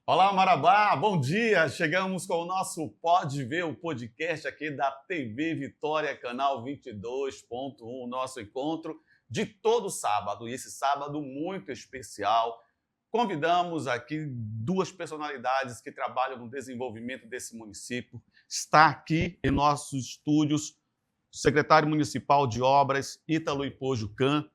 Olá, Marabá, bom dia! Chegamos com o nosso Pode Ver, o podcast aqui da TV Vitória, canal 22.1, nosso encontro de todo sábado. E esse sábado muito especial, convidamos aqui duas personalidades que trabalham no desenvolvimento desse município. Está aqui em nossos estúdios o secretário municipal de obras, Ítalo Ipojucan,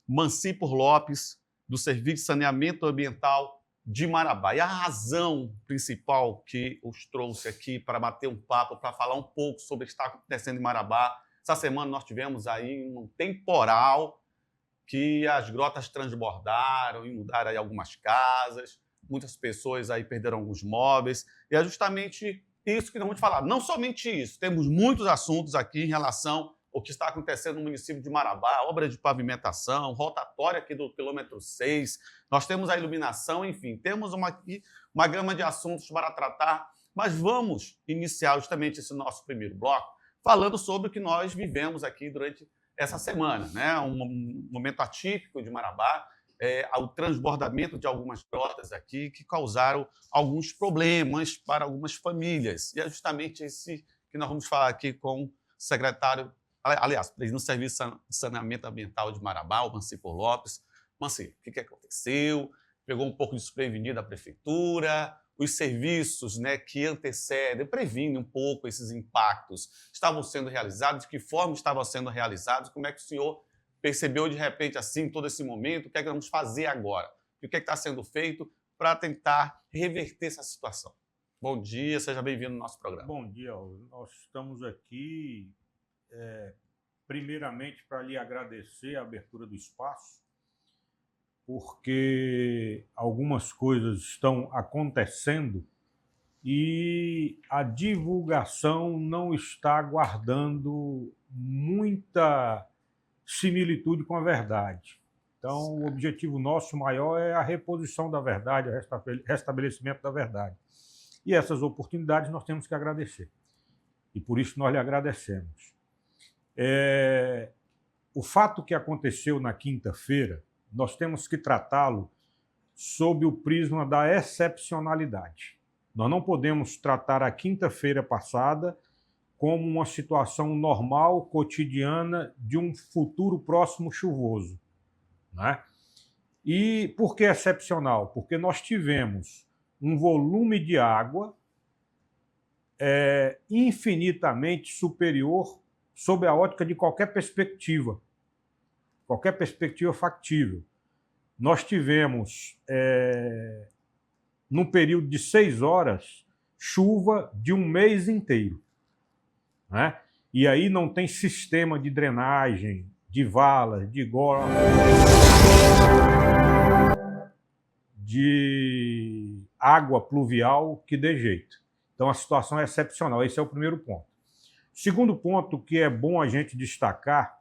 Mancipor Lopes, do Serviço de Saneamento Ambiental de Marabá. E a razão principal que os trouxe aqui para bater um papo, para falar um pouco sobre o que está acontecendo em Marabá. Essa semana nós tivemos aí um temporal que as grotas transbordaram, inundaram aí algumas casas, muitas pessoas aí perderam alguns móveis, e é justamente isso que nós vamos falar. Não somente isso, temos muitos assuntos aqui em relação ao que está acontecendo no município de Marabá, obra de pavimentação, rotatória aqui do quilômetro 6, nós temos a iluminação, enfim, temos uma gama de assuntos para tratar, mas vamos iniciar justamente esse nosso primeiro bloco falando sobre o que nós vivemos aqui durante essa semana, né? Um momento atípico de Marabá, o transbordamento de algumas grotas aqui que causaram alguns problemas para algumas famílias. E é justamente esse que nós vamos falar aqui com o secretário, aliás, no Serviço de Saneamento Ambiental de Marabá, o Mancipor Lopes. Manci, o que aconteceu? Pegou um pouco desprevenido a prefeitura? Os serviços, né, que antecedem, previnem um pouco esses impactos, estavam sendo realizados? De que forma estavam sendo realizados? Como é que o senhor percebeu de repente assim todo esse momento? O que é que vamos fazer agora? E o que é que está sendo feito para tentar reverter essa situação? Bom dia, seja bem-vindo ao nosso programa. Bom dia, nós estamos aqui primeiramente para lhe agradecer a abertura do espaço, porque algumas coisas estão acontecendo e a divulgação não está guardando muita similitude com a verdade. Então, o objetivo nosso maior é a reposição da verdade, o restabelecimento da verdade. E essas oportunidades nós temos que agradecer. E por isso nós lhe agradecemos. O fato que aconteceu na quinta-feira, nós temos que tratá-lo sob o prisma da excepcionalidade. Nós não podemos tratar a quinta-feira passada como uma situação normal, cotidiana, de um futuro próximo chuvoso, né? E por que excepcional? Porque nós tivemos um volume de água infinitamente superior sob a ótica de qualquer perspectiva factível. Nós tivemos, num período de 6 horas, chuva de um mês inteiro, né? E aí não tem sistema de drenagem, de valas, de água pluvial que dê jeito. Então a situação é excepcional, esse é o primeiro ponto. Segundo ponto que é bom a gente destacar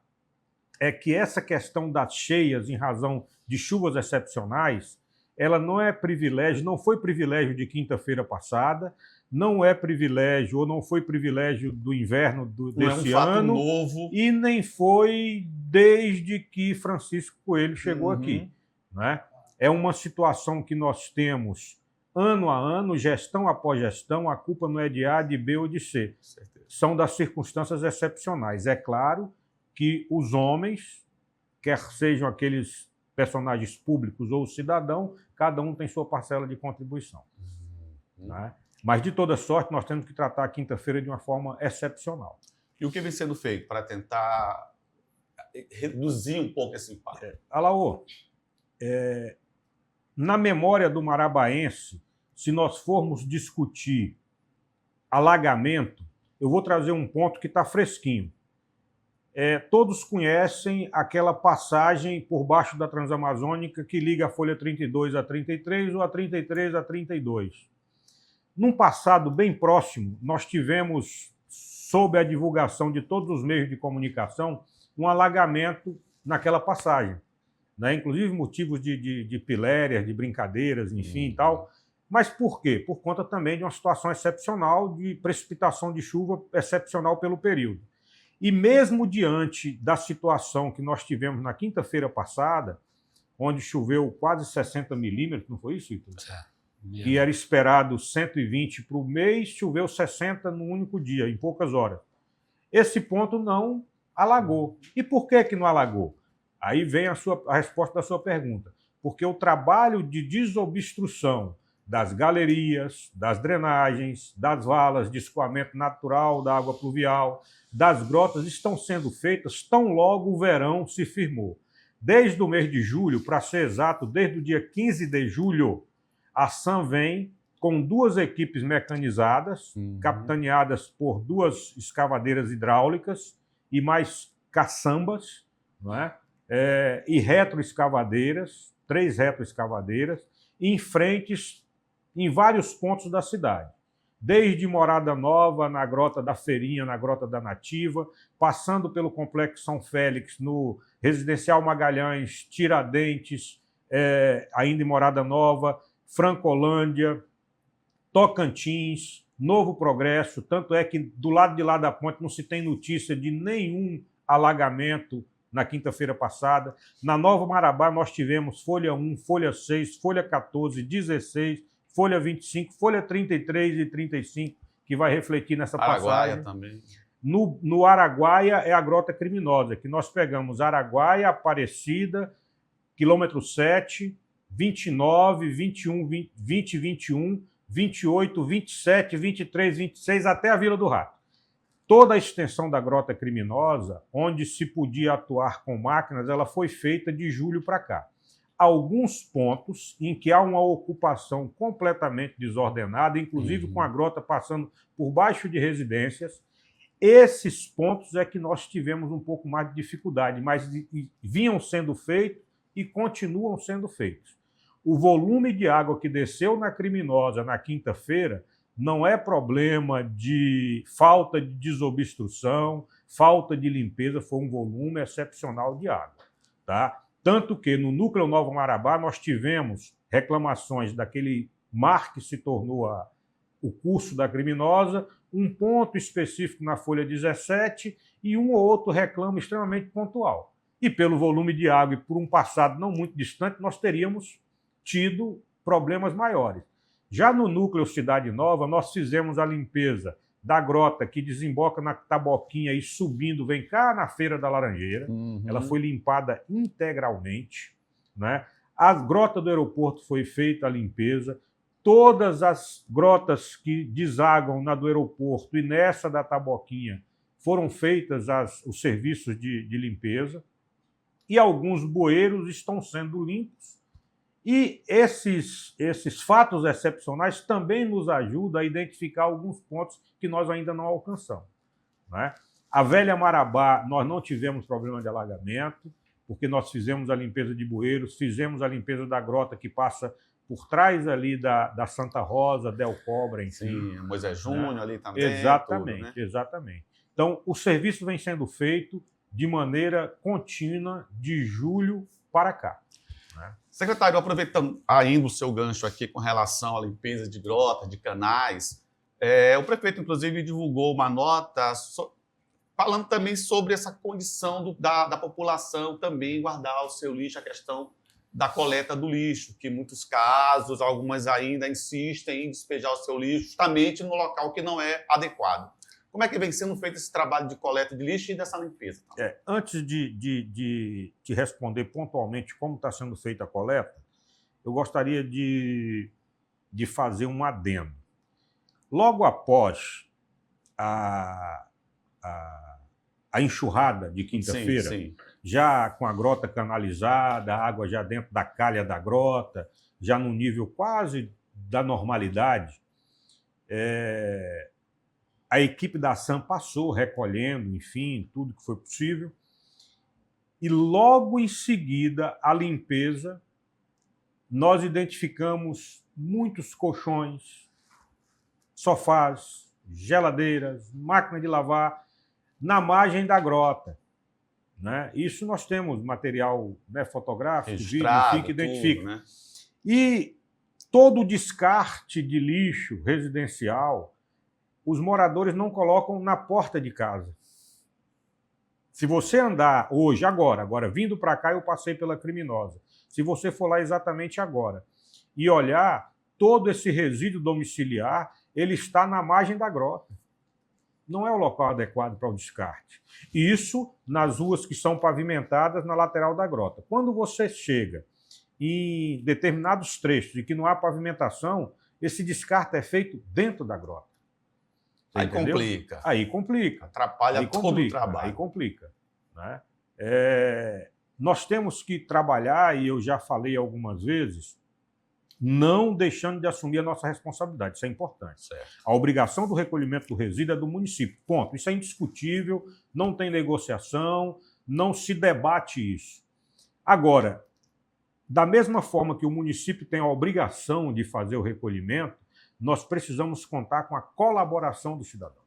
é que essa questão das cheias em razão de chuvas excepcionais, ela não é privilégio, não foi privilégio de quinta-feira passada, não é privilégio ou não foi privilégio do inverno desse ano, novo. E nem foi desde que Francisco Coelho chegou aqui, né? É uma situação que nós temos ano a ano, gestão após gestão, a culpa não é de A, de B ou de C. São das circunstâncias excepcionais. É claro que os homens, quer sejam aqueles personagens públicos ou o cidadão, cada um tem sua parcela de contribuição. Né? Mas, de toda sorte, nós temos que tratar a quinta-feira de uma forma excepcional. E o que vem sendo feito para tentar reduzir um pouco esse impacto? Alaô, na memória do marabaense, se nós formos discutir alagamento, eu vou trazer um ponto que está fresquinho. Todos conhecem aquela passagem por baixo da Transamazônica que liga a folha 32 a 33 ou a 33 a 32. Num passado bem próximo, nós tivemos, sob a divulgação de todos os meios de comunicação, um alagamento naquela passagem, né? Inclusive motivos de pilérias, de brincadeiras, enfim e tal. Mas por quê? Por conta também de uma situação excepcional de precipitação de chuva excepcional pelo período. E mesmo diante da situação que nós tivemos na quinta-feira passada, onde choveu quase 60 milímetros, não foi isso, Ítalo? que era esperado 120 para o mês, choveu 60 num único dia, em poucas horas. Esse ponto não alagou. E por que não alagou? Aí vem a resposta da sua pergunta. Porque o trabalho de desobstrução das galerias, das drenagens, das valas de escoamento natural da água pluvial, das grotas, estão sendo feitas tão logo o verão se firmou. Desde o mês de julho, para ser exato, desde o dia 15 de julho, a SAM vem com 2 equipes mecanizadas, capitaneadas por 2 escavadeiras hidráulicas e mais caçambas, não é? E retroescavadeiras, 3 retroescavadeiras, em frentes em vários pontos da cidade. Desde Morada Nova, na Grota da Feirinha, na Grota da Nativa, passando pelo Complexo São Félix, no Residencial Magalhães, Tiradentes, ainda em Morada Nova, Francolândia, Tocantins, Novo Progresso, tanto é que do lado de lá da ponte não se tem notícia de nenhum alagamento na quinta-feira passada. Na Nova Marabá nós tivemos folha 1, folha 6, folha 14, 16, folha 25, folha 33 e 35, que vai refletir nessa Araguaia passagem. também. No Araguaia é a Grota Criminosa, que nós pegamos Araguaia, Aparecida, quilômetro 7, 29, 21, 20, 21, 28, 27, 23, 26, até a Vila do Rato. Toda a extensão da Grota Criminosa, onde se podia atuar com máquinas, ela foi feita de julho para cá. Alguns pontos em que há uma ocupação completamente desordenada, inclusive com a grota passando por baixo de residências, esses pontos é que nós tivemos um pouco mais de dificuldade, mas vinham sendo feitos e continuam sendo feitos. O volume de água que desceu na Criminosa na quinta-feira não é problema de falta de desobstrução, falta de limpeza, foi um volume excepcional de água, tá? Tanto que no Núcleo Nova Marabá nós tivemos reclamações daquele mar que se tornou o curso da Criminosa, um ponto específico na folha 17 e um ou outro reclamo extremamente pontual. E pelo volume de água e por um passado não muito distante, nós teríamos tido problemas maiores. Já no Núcleo Cidade Nova, nós fizemos a limpeza da grota que desemboca na Taboquinha e subindo, vem cá na Feira da Laranjeira. Ela foi limpada integralmente, né? A grota do aeroporto foi feita a limpeza. Todas as grotas que desaguam na do aeroporto e nessa da Taboquinha foram feitas os serviços de limpeza. E alguns bueiros estão sendo limpos. E esses fatos excepcionais também nos ajudam a identificar alguns pontos que nós ainda não alcançamos, né? A Velha Marabá, nós não tivemos problema de alagamento, porque nós fizemos a limpeza de bueiros, fizemos a limpeza da grota que passa por trás ali da Santa Rosa, Del Cobra, enfim. Sim, Moisés Júnior, né? Ali também. Exatamente, tudo, né? Exatamente. Então, o serviço vem sendo feito de maneira contínua de julho para cá. Secretário, aproveitando ainda o seu gancho aqui com relação à limpeza de grotas, de canais, o prefeito, inclusive, divulgou uma nota falando também sobre essa condição da população também guardar o seu lixo, a questão da coleta do lixo, que em muitos casos, algumas ainda insistem em despejar o seu lixo justamente no local que não é adequado. Como é que vem sendo feito esse trabalho de coleta de lixo e dessa limpeza? Antes de te responder pontualmente como está sendo feita a coleta, eu gostaria de fazer um adendo. Logo após a enxurrada de quinta-feira, já com a grota canalizada, a água já dentro da calha da grota, já no nível quase da normalidade, a equipe da SAM passou recolhendo, enfim, tudo que foi possível. E logo em seguida, a limpeza, nós identificamos muitos colchões, sofás, geladeiras, máquina de lavar, na margem da grota, né? Isso nós temos material, né, fotográfico, vídeo, enfim, que identifica. Tudo, né? E todo o descarte de lixo residencial, os moradores não colocam na porta de casa. Se você andar hoje, agora vindo para cá, eu passei pela Criminosa. Se você for lá exatamente agora e olhar, todo esse resíduo domiciliar ele está na margem da grota. Não é o local adequado para o descarte. Isso nas ruas que são pavimentadas na lateral da grota. Quando você chega em determinados trechos e que não há pavimentação, esse descarte é feito dentro da grota. Aí complica. Aí complica. Atrapalha todo o trabalho. Aí complica. Né? Nós temos que trabalhar, e eu já falei algumas vezes, não deixando de assumir a nossa responsabilidade. Isso é importante. Certo. A obrigação do recolhimento do resíduo é do município. Ponto. Isso é indiscutível, não tem negociação, não se debate isso. Agora, da mesma forma que o município tem a obrigação de fazer o recolhimento, nós precisamos contar com a colaboração do cidadão.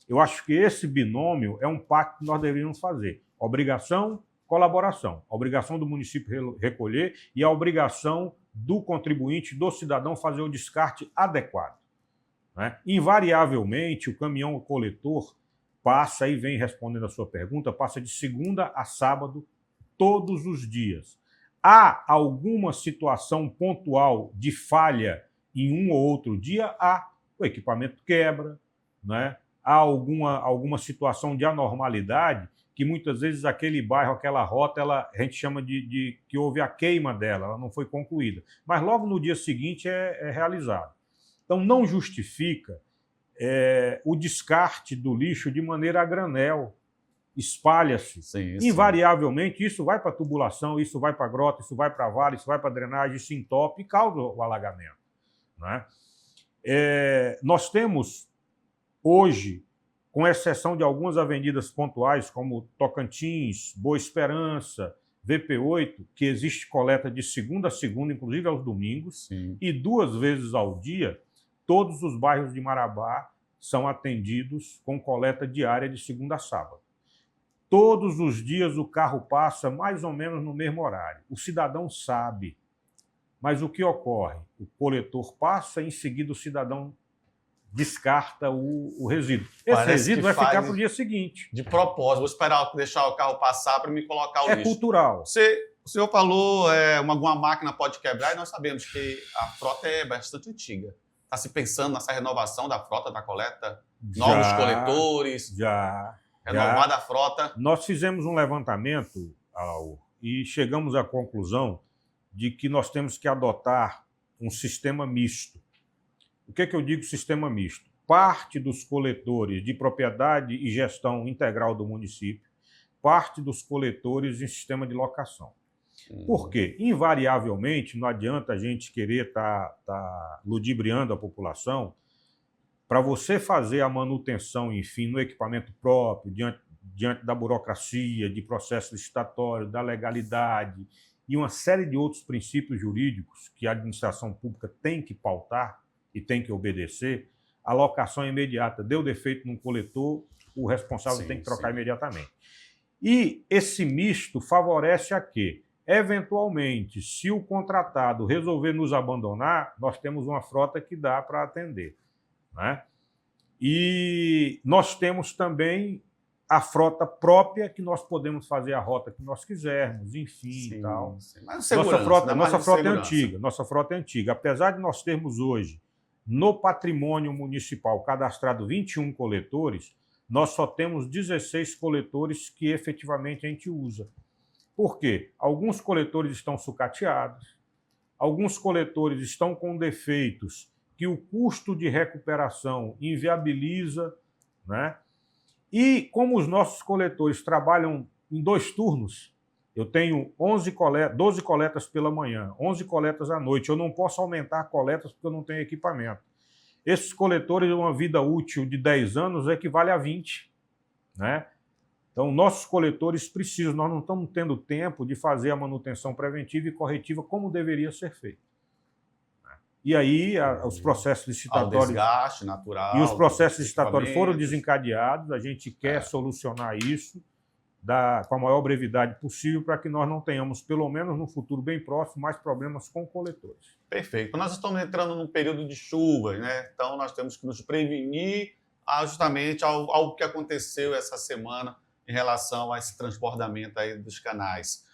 Eu acho que esse binômio é um pacto que nós deveríamos fazer. Obrigação, colaboração. A obrigação do município recolher e a obrigação do contribuinte, do cidadão, fazer o descarte adequado. Né? Invariavelmente, o caminhão coletor passa, e vem respondendo a sua pergunta, passa de segunda a sábado, todos os dias. Há alguma situação pontual de falha em um ou outro dia? Há. O equipamento quebra, né? Há alguma situação de anormalidade que muitas vezes aquele bairro, aquela rota, a gente chama de que houve a queima dela, ela não foi concluída. Mas logo no dia seguinte é realizado. Então não justifica o descarte do lixo de maneira a granel. Espalha-se. Invariavelmente, isso vai para a tubulação, isso vai para a grota, isso vai para a vala, isso vai para a drenagem, isso entope e causa o alagamento. Né? Nós temos, hoje, com exceção de algumas avenidas pontuais, como Tocantins, Boa Esperança, VP8, que existe coleta de segunda a segunda, inclusive aos domingos, Sim. E 2 vezes ao dia, todos os bairros de Marabá são atendidos com coleta diária de segunda a sábado. Todos os dias o carro passa mais ou menos no mesmo horário. O cidadão sabe. Mas o que ocorre? O coletor passa e em seguida o cidadão descarta o resíduo. Esse resíduo vai ficar para o dia seguinte. De propósito, vou esperar deixar o carro passar para me colocar o lixo. É cultural. O senhor falou alguma máquina pode quebrar e nós sabemos que a frota é bastante antiga. Está se pensando nessa renovação da frota da coleta? Novos coletores? Já. Renovada a frota? Nós fizemos um levantamento, e chegamos à conclusão de que nós temos que adotar um sistema misto. O que eu digo sistema misto? Parte dos coletores de propriedade e gestão integral do município, parte dos coletores em sistema de locação. Por quê? Invariavelmente, não adianta a gente querer tá ludibriando a população. Para você fazer a manutenção, enfim, no equipamento próprio, diante da burocracia, de processo licitatório, da legalidade e uma série de outros princípios jurídicos que a administração pública tem que pautar e tem que obedecer, a locação imediata. Deu defeito num coletor, o responsável tem que trocar imediatamente. E esse misto favorece a quê? Eventualmente, se o contratado resolver nos abandonar, nós temos uma frota que dá para atender. Né? E nós temos também a frota própria, que nós podemos fazer a rota que nós quisermos, enfim, e tal. Mas nossa frota é antiga. Nossa frota é antiga. Apesar de nós termos hoje, no patrimônio municipal, cadastrado 21 coletores, nós só temos 16 coletores que efetivamente a gente usa. Por quê? Alguns coletores estão sucateados, alguns coletores estão com defeitos que o custo de recuperação inviabiliza, né? E como os nossos coletores trabalham em 2 turnos, eu tenho 12 coletas pela manhã, 11 coletas à noite, eu não posso aumentar coletas porque eu não tenho equipamento. Esses coletores, uma vida útil de 10 anos equivale a 20, né? Então, nossos coletores precisam, nós não estamos tendo tempo de fazer a manutenção preventiva e corretiva como deveria ser feito. E aí os processos licitatórios... desgaste natural. E os processos licitatórios foram desencadeados, a gente quer solucionar isso com a maior brevidade possível para que nós não tenhamos, pelo menos no futuro bem próximo, mais problemas com coletores. Perfeito. Nós estamos entrando num período de chuvas, né? Então nós temos que nos prevenir justamente ao que aconteceu essa semana em relação a esse transbordamento aí dos canais.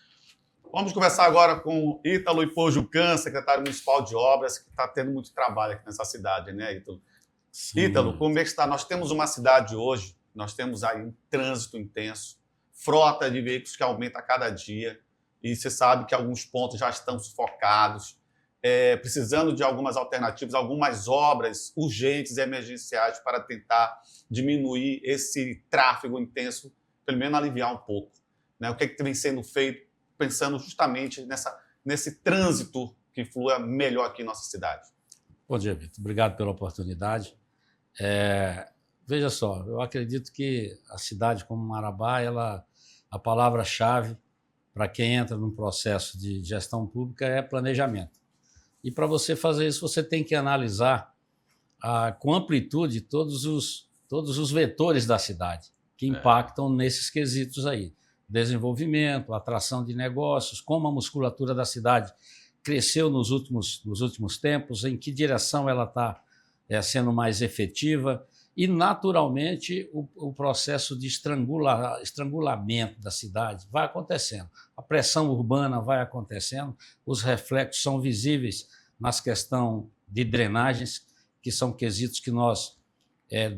Vamos conversar agora com Ítalo Ipojucan, secretário municipal de obras, que está tendo muito trabalho aqui nessa cidade, né, Ítalo? Sim. Ítalo, como é que está? Nós temos uma cidade hoje, nós temos aí um trânsito intenso, frota de veículos que aumenta a cada dia, e você sabe que alguns pontos já estão sufocados, precisando de algumas alternativas, algumas obras urgentes e emergenciais para tentar diminuir esse tráfego intenso, pelo menos aliviar um pouco, né? O que vem sendo feito pensando justamente nesse trânsito que flua melhor aqui em nossa cidade? Bom dia, Vitor. Obrigado pela oportunidade. Veja só, eu acredito que a cidade como Marabá, a palavra-chave para quem entra num processo de gestão pública é planejamento. E para você fazer isso, você tem que analisar com amplitude todos os vetores da cidade que impactam nesses quesitos aí. Desenvolvimento, atração de negócios, como a musculatura da cidade cresceu nos últimos tempos, em que direção ela está sendo mais efetiva e, naturalmente, o processo de estrangulamento da cidade vai acontecendo. A pressão urbana vai acontecendo, os reflexos são visíveis nas questões de drenagens, que são quesitos que nós,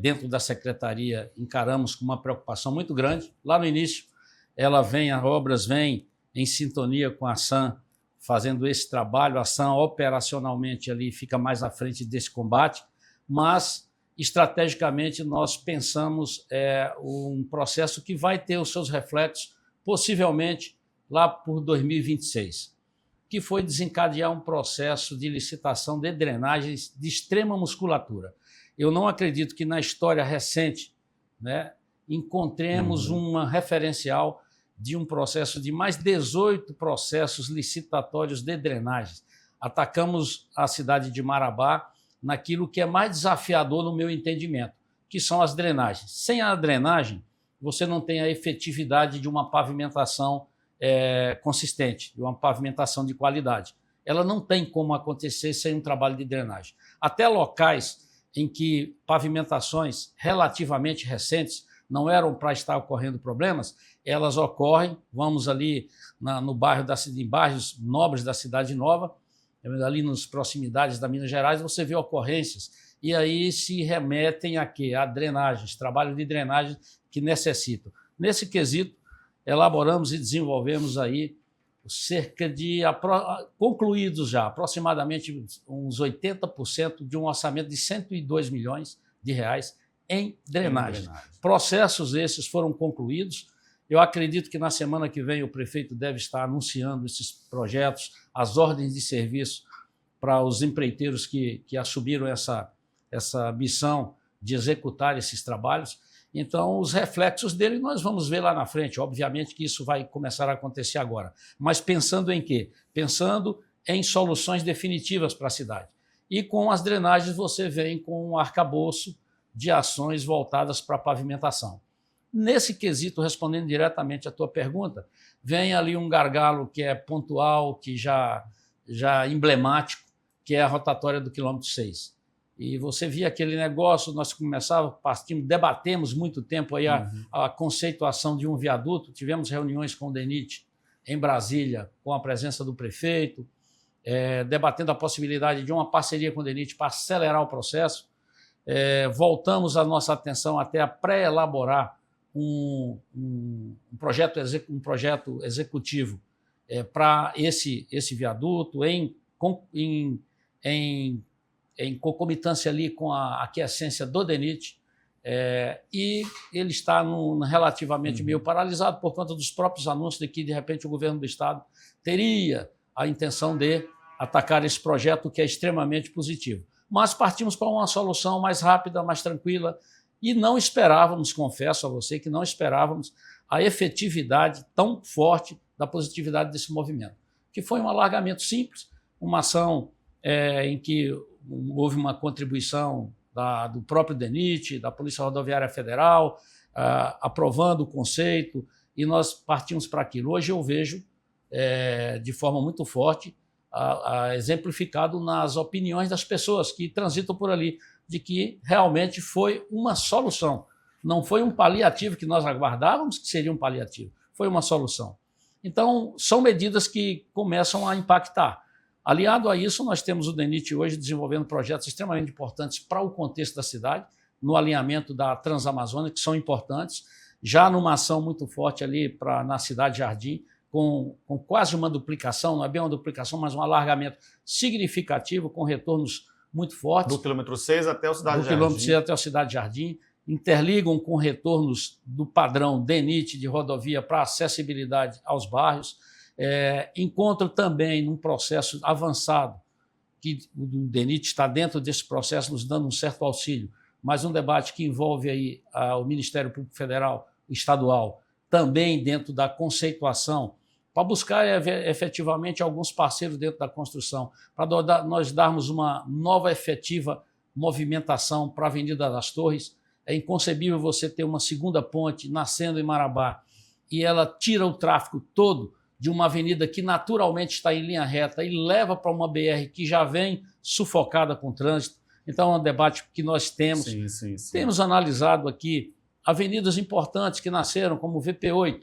dentro da Secretaria, encaramos com uma preocupação muito grande. Lá no início, as obras vêm em sintonia com a SAM, fazendo esse trabalho. A SAM operacionalmente ali fica mais à frente desse combate, mas estrategicamente nós pensamos um processo que vai ter os seus reflexos possivelmente lá por 2026, que foi desencadear um processo de licitação de drenagens de extrema musculatura. Eu não acredito que na história recente, né, encontremos uma referencial de um processo de mais 18 processos licitatórios de drenagens. Atacamos a cidade de Marabá naquilo que é mais desafiador no meu entendimento, que são as drenagens. Sem a drenagem, você não tem a efetividade de uma pavimentação consistente, de uma pavimentação de qualidade. Ela não tem como acontecer sem um trabalho de drenagem. Até locais em que pavimentações relativamente recentes não eram para estar ocorrendo problemas, elas ocorrem. Vamos ali no bairro em bairros nobres da Cidade Nova, ali nas proximidades da Minas Gerais, você vê ocorrências, e aí se remetem a quê? A drenagens, trabalho de drenagem que necessitam. Nesse quesito, elaboramos e desenvolvemos aí cerca de, concluídos já, aproximadamente uns 80% de um orçamento de 102 milhões de reais em drenagem. Processos esses foram concluídos. Eu acredito que na semana que vem o prefeito deve estar anunciando esses projetos, as ordens de serviço para os empreiteiros que assumiram essa missão de executar esses trabalhos. Então, os reflexos dele nós vamos ver lá na frente. Obviamente que isso vai começar a acontecer agora. Mas pensando em quê? Pensando em soluções definitivas para a cidade. E com as drenagens você vem com um arcabouço de ações voltadas para a pavimentação. Nesse quesito, respondendo diretamente à tua pergunta, vem ali um gargalo que é pontual, que já emblemático, que é a rotatória do quilômetro 6. E você via aquele negócio, nós debatemos muito tempo aí a conceituação de um viaduto, tivemos reuniões com o DENIT em Brasília, com a presença do prefeito, debatendo a possibilidade de uma parceria com o DENIT para acelerar o processo. Voltamos a nossa atenção até a pré-elaborar um projeto executivo para esse viaduto, em concomitância ali com a aquiescência do DENIT, e ele está relativamente meio paralisado por conta dos próprios anúncios de que, de repente, o governo do Estado teria a intenção de atacar esse projeto, que é extremamente positivo. Mas partimos para uma solução mais rápida, mais tranquila, e não esperávamos, confesso a você, que não esperávamos a efetividade tão forte da positividade desse movimento, que foi um alargamento simples, uma ação em que houve uma contribuição do próprio DENIT, da Polícia Rodoviária Federal, aprovando o conceito, e nós partimos para aquilo. Hoje eu vejo, de forma muito forte, exemplificado nas opiniões das pessoas que transitam por ali, de que realmente foi uma solução. Não foi um paliativo que nós aguardávamos que seria um paliativo, foi uma solução. Então, são medidas que começam a impactar. Aliado a isso, nós temos o DENIT hoje desenvolvendo projetos extremamente importantes para o contexto da cidade, no alinhamento da Transamazônica, que são importantes, já numa ação muito forte ali na Cidade Jardim, com quase uma duplicação, não é bem uma duplicação, mas um alargamento significativo, com retornos muito fortes. Do quilômetro 6 até o Cidade Jardim. Do quilômetro 6 até o Cidade Jardim. Interligam com retornos do padrão DENIT de rodovia para acessibilidade aos bairros. Encontro também num processo avançado, que o DENIT está dentro desse processo, nos dando um certo auxílio, mas um debate que envolve aí o Ministério Público Federal, o estadual, também dentro da conceituação, para buscar efetivamente alguns parceiros dentro da construção, para nós darmos uma nova efetiva movimentação para a Avenida das Torres. É inconcebível você ter uma segunda ponte nascendo em Marabá e ela tira o tráfego todo de uma avenida que naturalmente está em linha reta e leva para uma BR que já vem sufocada com trânsito. Então é um debate que nós temos. Sim. Temos analisado aqui avenidas importantes que nasceram, como o VP8,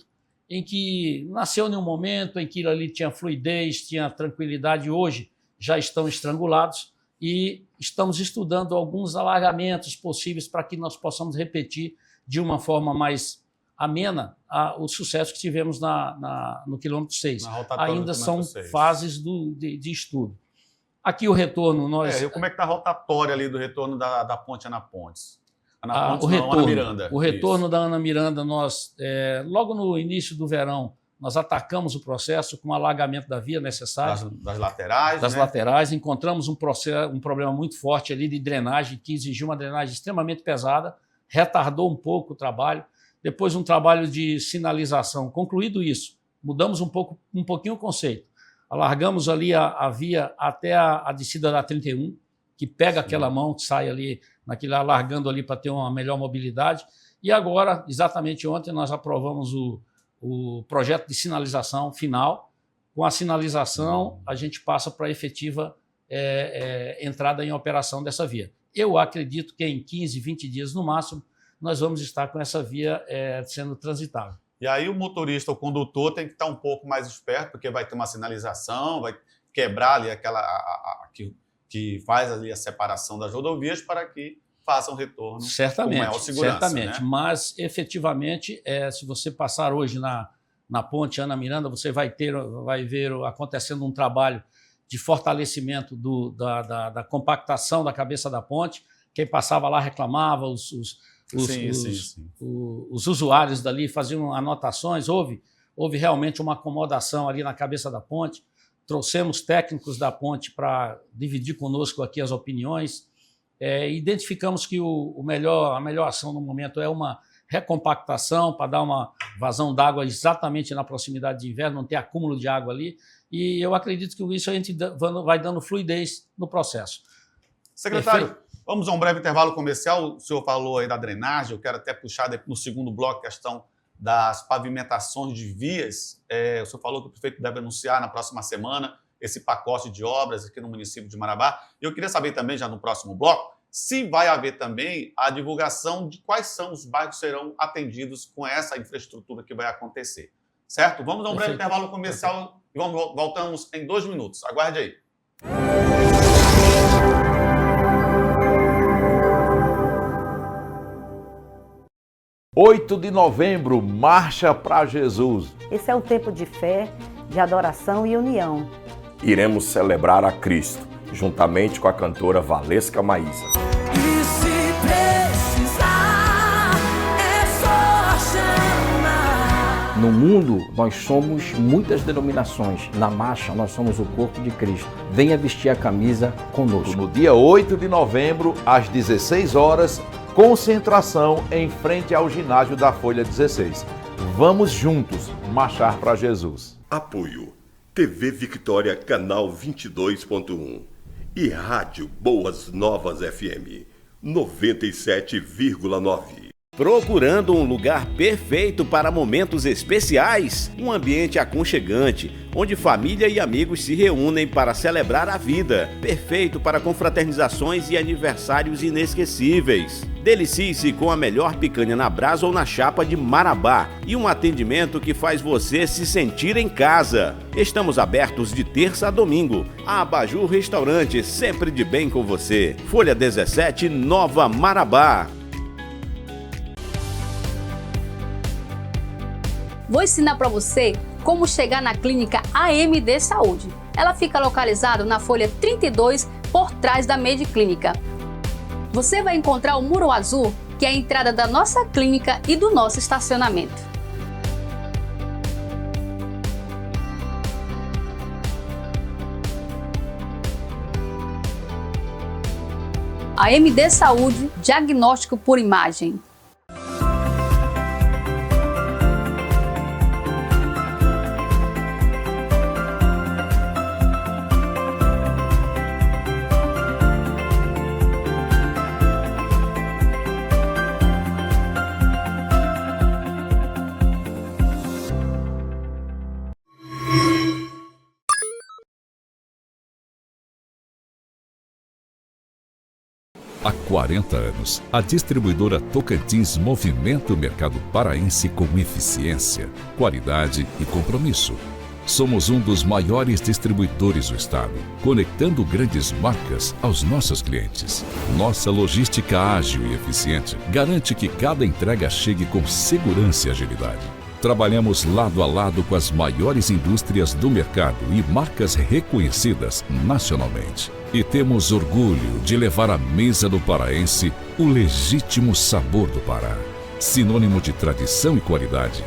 em que nasceu em um momento em que ali tinha fluidez, tinha tranquilidade, hoje já estão estrangulados e estamos estudando alguns alargamentos possíveis para que nós possamos repetir de uma forma mais amena o sucesso que tivemos no quilômetro 6. Ainda são fases de estudo. Aqui o retorno, como é que está a rotatória ali do retorno da ponte Ana Pontes? Ana Miranda. O retorno da Ana Miranda, nós, logo no início do verão, nós atacamos o processo com o alargamento da via necessário. Das laterais. Das laterais. Encontramos um problema muito forte ali de drenagem, que exigiu uma drenagem extremamente pesada, retardou um pouco o trabalho. Depois um trabalho de sinalização. Concluído isso, mudamos um pouquinho o conceito. Alargamos ali a via até a descida da 31, que pega aquela mão, que sai ali, alargando ali para ter uma melhor mobilidade. E agora, exatamente ontem, nós aprovamos o projeto de sinalização final. Com a sinalização, a gente passa para a efetiva entrada em operação dessa via. Eu acredito que em 15, 20 dias no máximo, nós vamos estar com essa via sendo transitável. E aí o motorista, o condutor, tem que estar um pouco mais esperto, porque vai ter uma sinalização, vai quebrar ali aquela que faz ali a separação das rodovias para que façam retorno com maior segurança. Certamente, né? Mas efetivamente, se você passar hoje na ponte Ana Miranda, você vai ver acontecendo um trabalho de fortalecimento da compactação da cabeça da ponte. Quem passava lá reclamava, os usuários dali faziam anotações, houve realmente uma acomodação ali na cabeça da ponte. Trouxemos técnicos da ponte para dividir conosco aqui as opiniões. Identificamos que a melhor ação no momento é uma recompactação para dar uma vazão d'água exatamente na proximidade de inverno, não ter acúmulo de água ali. E eu acredito que isso a gente vai dando fluidez no processo. Secretário, vamos a um breve intervalo comercial. O senhor falou aí da drenagem, eu quero até puxar no segundo bloco a questão das pavimentações de vias. O senhor falou que o prefeito deve anunciar na próxima semana esse pacote de obras aqui no município de Marabá. Eu queria saber também, já no próximo bloco, se vai haver também a divulgação de quais são os bairros que serão atendidos com essa infraestrutura que vai acontecer. Certo? Vamos a um breve intervalo comercial e voltamos em 2 minutos. Aguarde aí. (8 de novembro), Marcha para Jesus. Esse é um tempo de fé, de adoração e união. Iremos celebrar a Cristo, juntamente com a cantora Valesca Maísa. E se precisar, é só chamar. No mundo, nós somos muitas denominações. Na marcha, nós somos o corpo de Cristo. Venha vestir a camisa conosco. No dia 8 de novembro, às 16 horas, concentração em frente ao ginásio da Folha 16. Vamos juntos marchar para Jesus. Apoio TV Victória, canal 22.1 e Rádio Boas Novas FM 97,9. Procurando um lugar perfeito para momentos especiais? Um ambiente aconchegante, onde família e amigos se reúnem para celebrar a vida. Perfeito para confraternizações e aniversários inesquecíveis. Delicie-se com a melhor picanha na brasa ou na chapa de Marabá e um atendimento que faz você se sentir em casa. Estamos abertos de terça a domingo. A Abajur Restaurante, sempre de bem com você. Folha 17, Nova Marabá. Vou ensinar para você como chegar na clínica AMD Saúde. Ela fica localizada na folha 32, por trás da Mediclínica. Você vai encontrar o muro azul, que é a entrada da nossa clínica e do nosso estacionamento. AMD Saúde, diagnóstico por imagem. Há 40 anos, a distribuidora Tocantins movimenta o mercado paraense com eficiência, qualidade e compromisso. Somos um dos maiores distribuidores do estado, conectando grandes marcas aos nossos clientes. Nossa logística ágil e eficiente garante que cada entrega chegue com segurança e agilidade. Trabalhamos lado a lado com as maiores indústrias do mercado e marcas reconhecidas nacionalmente. E temos orgulho de levar à mesa do paraense o legítimo sabor do Pará, sinônimo de tradição e qualidade.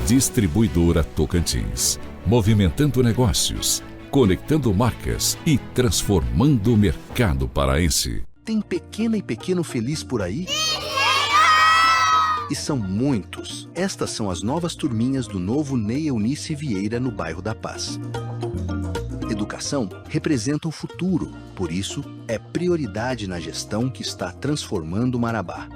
Distribuidora Tocantins, movimentando negócios, conectando marcas e transformando o mercado paraense. Tem pequena e pequeno feliz por aí? E são muitos. Estas são as novas turminhas do novo Ney Eunice Vieira no bairro da Paz. Educação representa o futuro, por isso é prioridade na gestão que está transformando Marabá.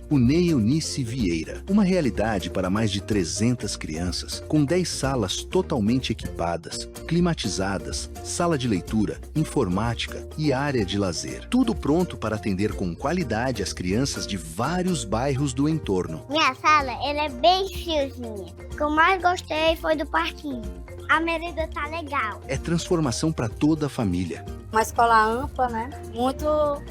O Ney Eunice Vieira, uma realidade para mais de 300 crianças, com 10 salas totalmente equipadas, climatizadas, sala de leitura, informática e área de lazer. Tudo pronto para atender com qualidade as crianças de vários bairros do entorno. Minha sala, ela é bem friozinha. O que eu mais gostei foi do parquinho. A merenda tá legal. É transformação para toda a família. Uma escola ampla, né? Muito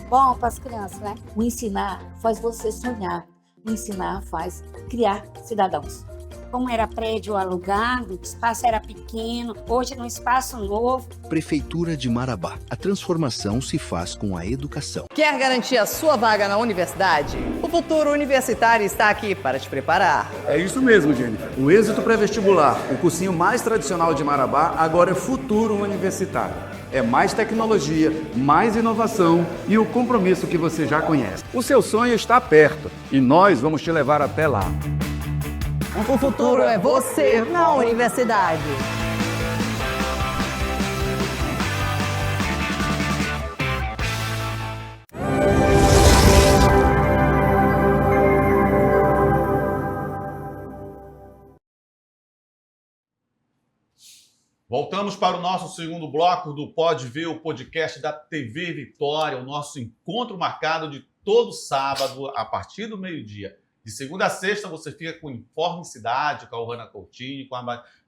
bom para as crianças, né? O ensinar faz você sonhar. O ensinar faz criar cidadãos. Como era prédio alugado, o espaço era pequeno, hoje é um espaço novo. Prefeitura de Marabá. A transformação se faz com a educação. Quer garantir a sua vaga na universidade? O futuro universitário está aqui para te preparar. É isso mesmo, Jennifer. O êxito pré-vestibular, o cursinho mais tradicional de Marabá, agora é futuro universitário. É mais tecnologia, mais inovação e o compromisso que você já conhece. O seu sonho está perto e nós vamos te levar até lá. O futuro é você na universidade. Voltamos para o nosso segundo bloco do Pode Ver, o podcast da TV Vitória, o nosso encontro marcado de todo sábado, a partir do meio-dia. De segunda a sexta, você fica com Informe Cidade, com a Ohana Coutinho, com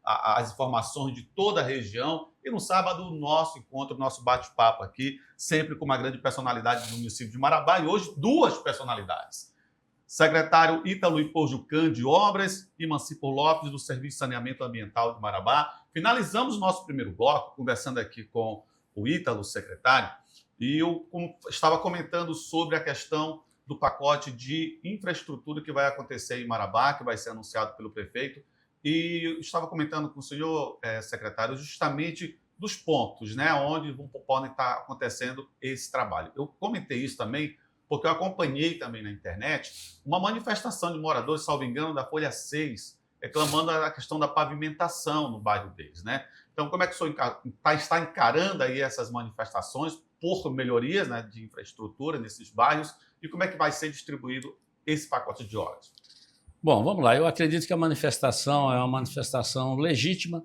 as informações de toda a região. E no sábado, o nosso encontro, o nosso bate-papo aqui, sempre com uma grande personalidade do município de Marabá. E hoje, duas personalidades. Secretário Ítalo Ipojucan de Obras e Mancipo Lopes, do Serviço de Saneamento Ambiental de Marabá. Finalizamos o nosso primeiro bloco, conversando aqui com o Ítalo, secretário, e eu estava comentando sobre a questão do pacote de infraestrutura que vai acontecer em Marabá, que vai ser anunciado pelo prefeito, e eu estava comentando com o senhor, secretário, justamente dos pontos, né, onde podem estar acontecendo esse trabalho. Eu comentei isso também porque eu acompanhei também na internet uma manifestação de moradores, salvo engano, da Folha 6, reclamando a questão da pavimentação no bairro deles, né? Então, como é que o senhor está encarando aí essas manifestações por melhorias, né, de infraestrutura nesses bairros, e como é que vai ser distribuído esse pacote de obras? Bom, vamos lá. Eu acredito que a manifestação é uma manifestação legítima.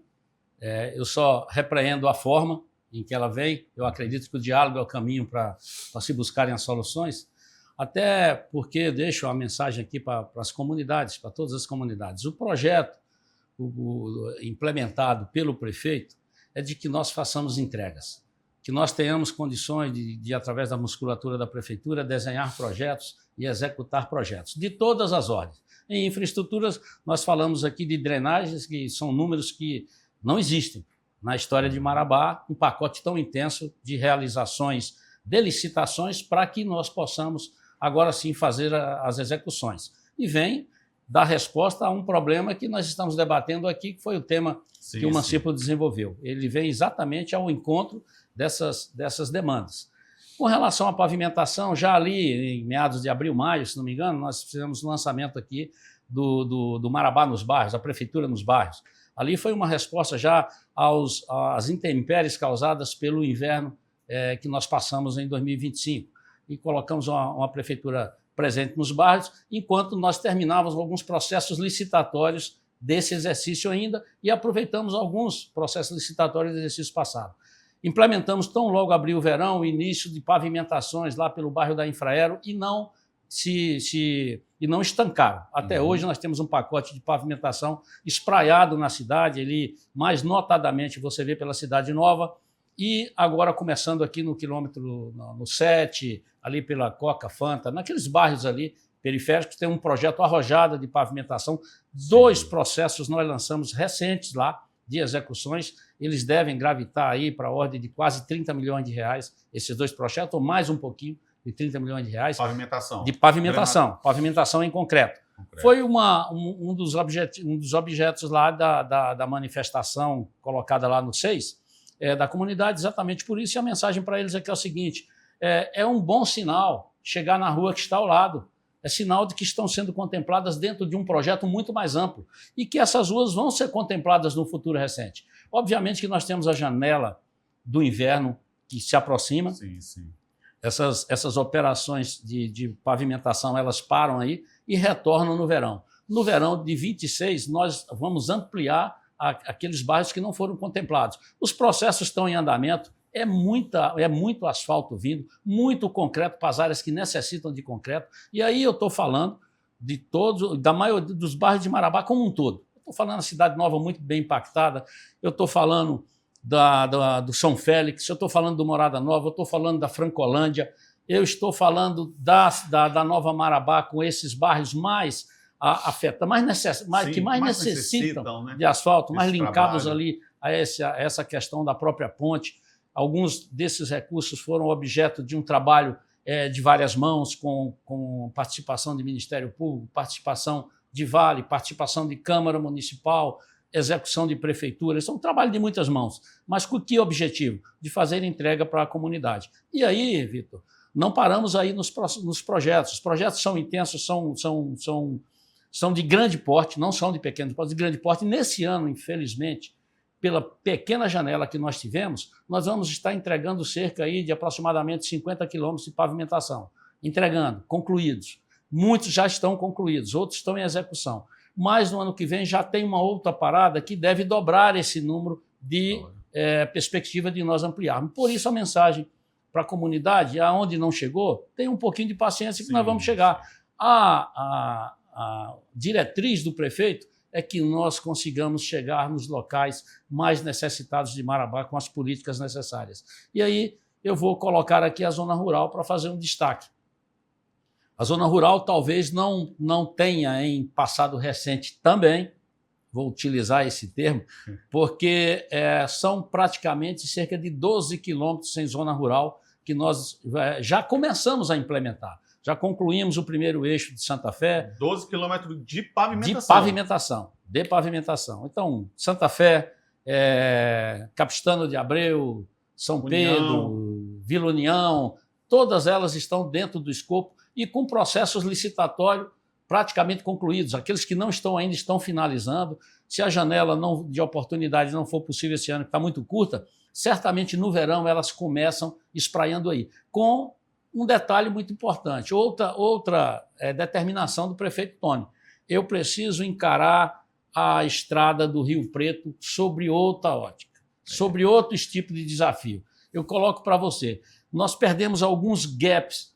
Eu só repreendo a forma em que ela vem. Eu acredito que o diálogo é o caminho para se buscarem as soluções, até porque deixo a mensagem aqui para as comunidades, para todas as comunidades. O projeto implementado pelo prefeito é de que nós façamos entregas, que nós tenhamos condições de, através da musculatura da prefeitura, desenhar projetos e executar projetos de todas as ordens. Em infraestruturas, nós falamos aqui de drenagens, que são números que não existem na história de Marabá, um pacote tão intenso de realizações, de licitações, para que nós possamos agora sim fazer as execuções. E vem dar resposta a um problema que nós estamos debatendo aqui, que foi o tema que o Mancipo desenvolveu. Ele vem exatamente ao encontro dessas demandas. Com relação à pavimentação, já ali em meados de abril, maio, se não me engano, nós fizemos o lançamento aqui do Marabá nos bairros, a prefeitura nos bairros. Ali foi uma resposta já às intempéries causadas pelo inverno que nós passamos em 2025. E colocamos uma prefeitura presente nos bairros, enquanto nós terminávamos alguns processos licitatórios desse exercício ainda e aproveitamos alguns processos licitatórios do exercício passado. Implementamos, tão logo abriu o verão, o início de pavimentações lá pelo bairro da Infraero e não estancaram. Até hoje nós temos um pacote de pavimentação espraiado na cidade, ali, mais notadamente você vê pela Cidade Nova, e agora começando aqui no quilômetro no 7, ali pela Coca, Fanta, naqueles bairros ali periféricos, tem um projeto arrojado de pavimentação. 2 processos nós lançamos recentes lá, de execuções, eles devem gravitar aí para a ordem de quase 30 milhões de reais, esses 2 projetos, ou mais um pouquinho de 30 milhões de reais. Pavimentação. De pavimentação em concreto. Foi um dos objetos lá da manifestação colocada lá no 6, da comunidade, exatamente por isso, e a mensagem para eles aqui é o seguinte, é um bom sinal chegar na rua que está ao lado, é sinal de que estão sendo contempladas dentro de um projeto muito mais amplo e que essas ruas vão ser contempladas no futuro recente. Obviamente que nós temos a janela do inverno que se aproxima. Sim, sim. Essas operações de pavimentação, elas param aí e retornam no verão. No verão de 26, nós vamos ampliar aqueles bairros que não foram contemplados. Os processos estão em andamento, é muito asfalto vindo, muito concreto para as áreas que necessitam de concreto. E aí eu estou falando da maioria dos bairros de Marabá como um todo. Estou falando da Cidade Nova muito bem impactada, eu estou falando do São Félix, eu estou falando do Morada Nova, eu estou falando da Francolândia, eu estou falando da Nova Marabá, com esses bairros mais que mais necessitam, né, de asfalto, mais linkados ali a essa questão da própria ponte. Alguns desses recursos foram objeto de um trabalho de várias mãos, com participação de Ministério Público, participação de Vale, participação de Câmara Municipal, execução de Prefeitura. Isso é um trabalho de muitas mãos, mas com que objetivo? De fazer entrega para a comunidade. E aí, Vitor, não paramos aí nos projetos. Os projetos são intensos, são de grande porte, não são de pequeno porte, de grande porte. Nesse ano, infelizmente, pela pequena janela que nós tivemos, nós vamos estar entregando cerca aí de aproximadamente 50 quilômetros de pavimentação. Entregando, concluídos. Muitos já estão concluídos, outros estão em execução. Mas no ano que vem já tem uma outra parada que deve dobrar esse número de perspectiva de nós ampliarmos. Por isso a mensagem para a comunidade, aonde não chegou, tem um pouquinho de paciência que nós vamos chegar. A diretriz do prefeito é que nós consigamos chegar nos locais mais necessitados de Marabá com as políticas necessárias. E aí eu vou colocar aqui a zona rural para fazer um destaque. A zona rural talvez não tenha em passado recente também, vou utilizar esse termo, porque são praticamente cerca de 12 quilômetros em zona rural que nós já começamos a implementar. Já concluímos o primeiro eixo de Santa Fé. 12 quilômetros de pavimentação. De pavimentação. Então, Santa Fé, Capistano de Abreu, São Pedro, Vila União, todas elas estão dentro do escopo e com processos licitatórios praticamente concluídos. Aqueles que não estão ainda estão finalizando. Se a janela de oportunidade não for possível esse ano, que está muito curta, certamente no verão elas começam espraiando aí. Com um detalhe muito importante, outra determinação do prefeito Tony. Eu preciso encarar a estrada do Rio Preto sobre outra ótica, sobre outro tipo de desafio. Eu coloco para você, nós perdemos alguns gaps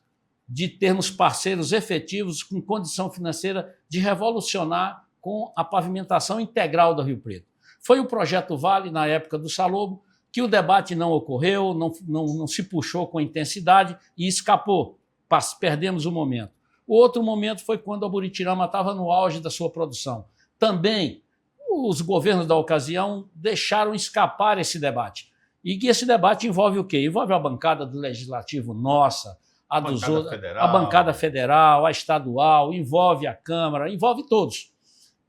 de termos parceiros efetivos com condição financeira de revolucionar com a pavimentação integral do Rio Preto. Foi o Projeto Vale, na época do Salobo, que o debate não ocorreu, não se puxou com intensidade e escapou. Perdemos o momento. O outro momento foi quando a Buritirama estava no auge da sua produção. Também os governos da ocasião deixaram escapar esse debate. E que esse debate envolve o quê? Envolve a bancada do Legislativo nossa, a bancada federal, a estadual, envolve a Câmara, envolve todos.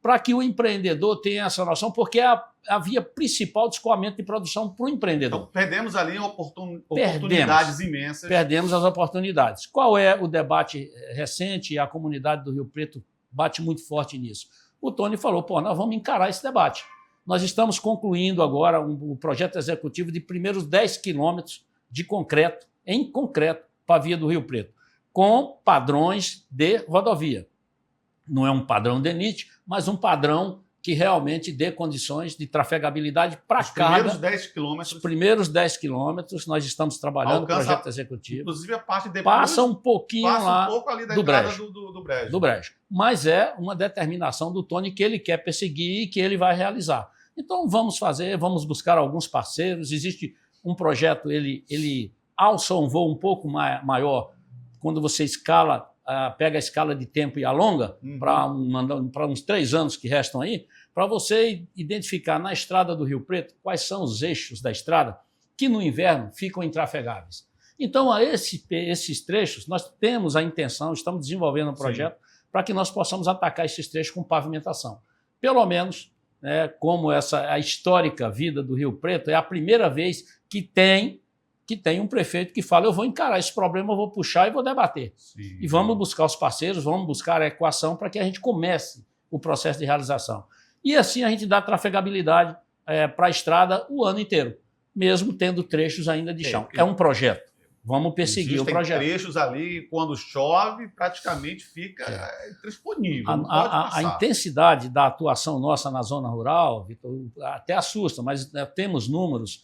Para que o empreendedor tenha essa noção, porque é a via principal de escoamento de produção para o empreendedor. Então, perdemos ali oportunidades imensas. Perdemos as oportunidades. Qual é o debate recente? A comunidade do Rio Preto bate muito forte nisso. O Tony falou, nós vamos encarar esse debate. Nós estamos concluindo agora o projeto executivo de primeiros 10 quilômetros de concreto, em concreto, para a via do Rio Preto, com padrões de rodovia. Não é um padrão DENIT, mas um padrão que realmente dê condições de trafegabilidade para cada... Os primeiros 10 quilômetros, nós estamos trabalhando no projeto executivo. Inclusive a parte depois... Passa um pouquinho lá um pouco ali da do entrada brejo. Do brejo. Mas é uma determinação do Tony que ele quer perseguir e que ele vai realizar. Então vamos buscar alguns parceiros. Existe um projeto, ele alça um voo um pouco maior quando você pega a escala de tempo e alonga para uns 3 anos que restam aí, para você identificar na estrada do Rio Preto quais são os eixos da estrada que no inverno ficam intrafegáveis. Então, esses trechos, nós temos a intenção, estamos desenvolvendo um projeto para que nós possamos atacar esses trechos com pavimentação. Pelo menos, como a histórica vida do Rio Preto, é a primeira vez que tem um prefeito que fala, eu vou encarar esse problema, eu vou puxar e vou debater. E vamos buscar os parceiros, vamos buscar a equação para que a gente comece o processo de realização. E assim a gente dá trafegabilidade para a estrada o ano inteiro, mesmo tendo trechos ainda de chão. É um projeto. Vamos perseguir o projeto. Existem trechos ali, quando chove, praticamente fica intransponível. A intensidade da atuação nossa na zona rural, Vitor, até assusta, mas temos números.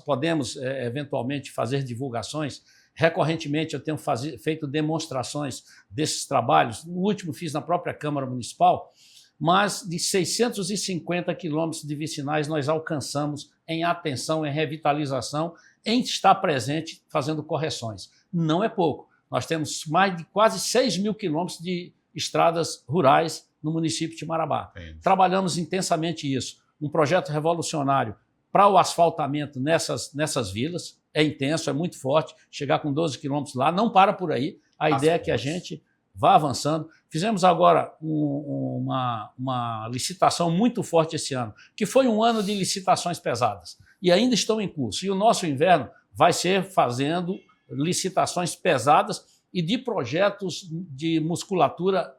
Podemos, eventualmente, fazer divulgações. Recorrentemente, eu tenho feito demonstrações desses trabalhos. No último, fiz na própria Câmara Municipal, mas de 650 quilômetros de vicinais nós alcançamos em atenção, em revitalização, em estar presente fazendo correções. Não é pouco. Nós temos mais de quase 6 mil quilômetros de estradas rurais no município de Marabá. Trabalhamos intensamente isso. Um projeto revolucionário para o asfaltamento nessas vilas, é intenso, é muito forte, chegar com 12 quilômetros lá, não para por aí, a ideia é que a gente vá avançando. Fizemos agora uma licitação muito forte esse ano, que foi um ano de licitações pesadas, e ainda estão em curso. E o nosso inverno vai ser fazendo licitações pesadas e de projetos de musculatura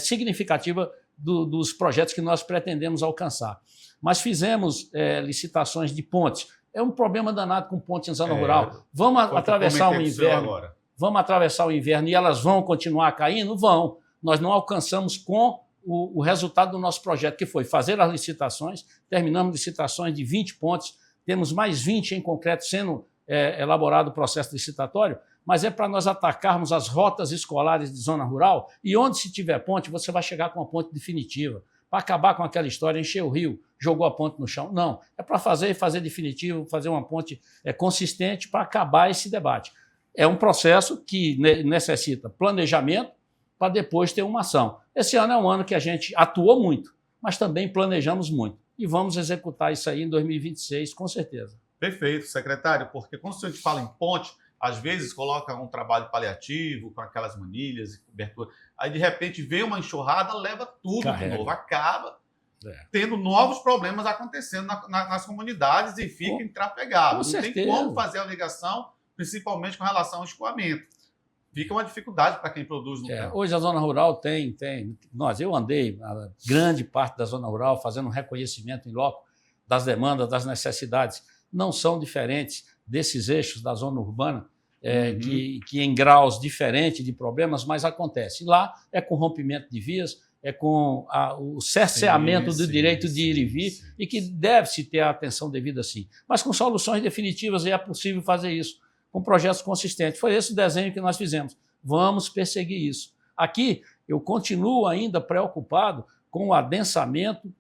significativa dos projetos que nós pretendemos alcançar. Mas fizemos licitações de pontes. É um problema danado com ponte em zona rural. Vamos atravessar o inverno. Vamos atravessar o inverno e elas vão continuar caindo? Vão. Nós não alcançamos com o resultado do nosso projeto, que foi fazer as licitações. Terminamos licitações de 20 pontes. Temos mais 20 em concreto sendo elaborado o processo licitatório, mas é para nós atacarmos as rotas escolares de zona rural e onde se tiver ponte, você vai chegar com uma ponte definitiva. Para acabar com aquela história, encher o rio, jogou a ponte no chão. Não, é para fazer definitivo, fazer uma ponte consistente para acabar esse debate. É um processo que necessita planejamento para depois ter uma ação. Esse ano é um ano que a gente atuou muito, mas também planejamos muito. E vamos executar isso aí em 2026, com certeza. Perfeito, secretário, porque quando a gente fala em ponte, às vezes coloca um trabalho paliativo com aquelas manilhas e cobertura. Aí, de repente, vem uma enxurrada, leva tudo de novo. Acaba tendo novos problemas acontecendo nas comunidades e fica intrafegável. Não tem como fazer a ligação, principalmente com relação ao escoamento. fica uma dificuldade para quem produz no campo. Hoje a zona rural tem. Eu andei a grande parte da zona rural fazendo um reconhecimento em loco das demandas, das necessidades. Não são diferentes desses eixos da zona urbana, que em graus diferentes de problemas, mas acontece. Lá é com rompimento de vias, é com o cerceamento do direito de ir e vir, e que deve-se ter a atenção devida sim. Mas com soluções definitivas, e é possível fazer isso, com projetos consistentes. Foi esse o desenho que nós fizemos. Vamos perseguir isso. Aqui, eu continuo ainda preocupado com o adensamento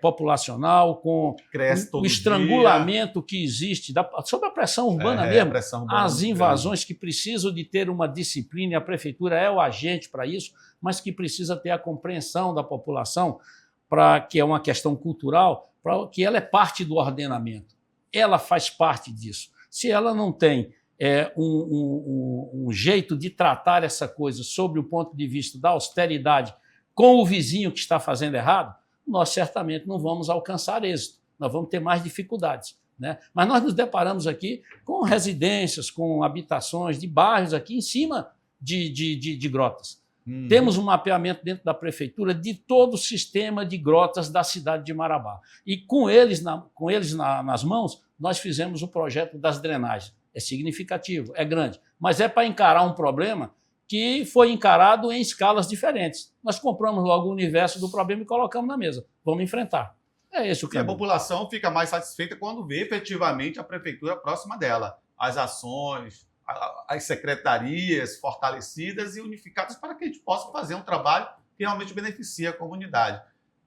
populacional, com o estrangulamento que existe, sob a pressão urbana mesmo, as invasões que precisam de ter uma disciplina, e a prefeitura é o agente para isso, mas que precisa ter a compreensão da população, que é uma questão cultural, que ela é parte do ordenamento. Ela faz parte disso. Se ela não tem um jeito de tratar essa coisa sob o ponto de vista da austeridade com o vizinho que está fazendo errado, nós certamente não vamos alcançar êxito, nós vamos ter mais dificuldades, né? Mas nós nos deparamos aqui com residências, com habitações de bairros aqui em cima de grotas. Temos um mapeamento dentro da prefeitura de todo o sistema de grotas da cidade de Marabá. E com eles nas mãos, nós fizemos o projeto das drenagens. É significativo, é grande, mas é para encarar um problema que foi encarado em escalas diferentes. Nós compramos logo o universo do problema e colocamos na mesa. Vamos enfrentar. É esse o caminho. E a população fica mais satisfeita quando vê efetivamente a prefeitura próxima dela. As ações, as secretarias fortalecidas e unificadas para que a gente possa fazer um trabalho que realmente beneficie a comunidade.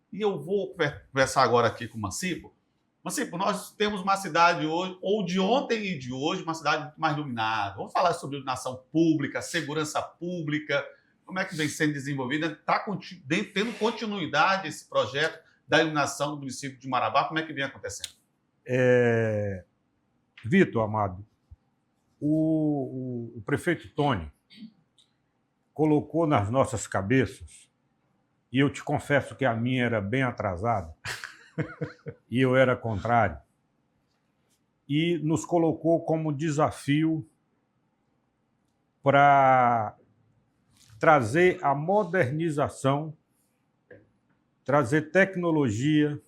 E eu vou conversar agora aqui com o Mancipo. Mancipo, nós temos uma cidade hoje, ou de ontem e de hoje, uma cidade muito mais iluminada. Vamos falar sobre iluminação pública, segurança pública, como é que vem sendo desenvolvida? Está tendo continuidade esse projeto da iluminação do município de Marabá? Como é que vem acontecendo? Vitor, amado, o prefeito Tony colocou nas nossas cabeças, e eu te confesso que a minha era bem atrasada, e eu era contrário, e nos colocou como desafio para trazer a modernização, trazer tecnologia,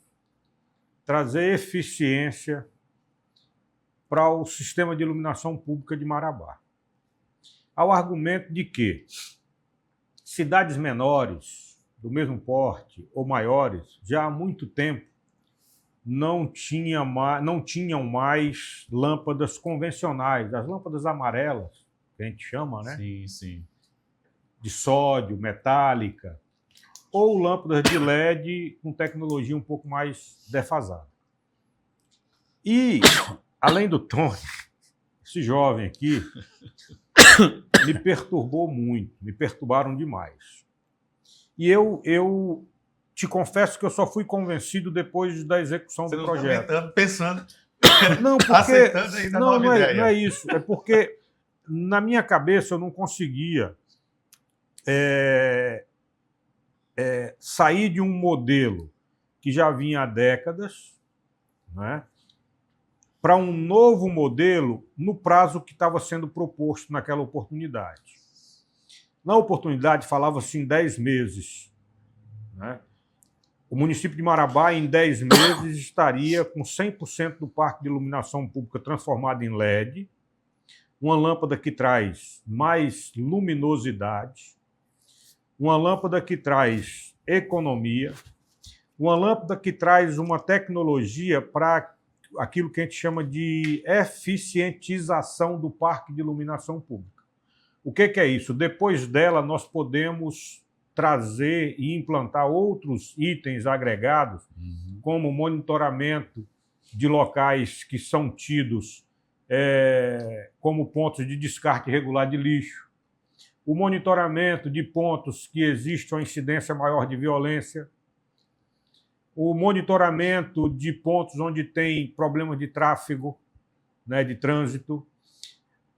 trazer eficiência para o sistema de iluminação pública de Marabá. Ao argumento de que cidades menores, do mesmo porte ou maiores, já há muito tempo não tinham mais lâmpadas convencionais, as lâmpadas amarelas, que a gente chama, né? Sim, sim. De sódio, metálica, ou lâmpadas de LED com tecnologia um pouco mais defasada. E, além do Tony, esse jovem aqui me perturbou muito, me perturbaram demais. E eu te confesso que eu só fui convencido depois da execução do projeto. Você não está pensando, não, porque aceitando ainda não ideia. Não é isso, é porque na minha cabeça eu não conseguia sair de um modelo que já vinha há décadas, né, para um novo modelo no prazo que estava sendo proposto naquela oportunidade. Na oportunidade falava-se em 10 meses, né? O município de Marabá, em 10 meses, estaria com 100% do parque de iluminação pública transformado em LED, uma lâmpada que traz mais luminosidade, uma lâmpada que traz economia, uma lâmpada que traz uma tecnologia para aquilo que a gente chama de eficientização do parque de iluminação pública. O que é isso? Depois dela, nós podemos trazer e implantar outros itens agregados, como monitoramento de locais que são tidos como pontos de descarte irregular de lixo, o monitoramento de pontos que existe uma incidência maior de violência, o monitoramento de pontos onde tem problemas de tráfego, né, de trânsito,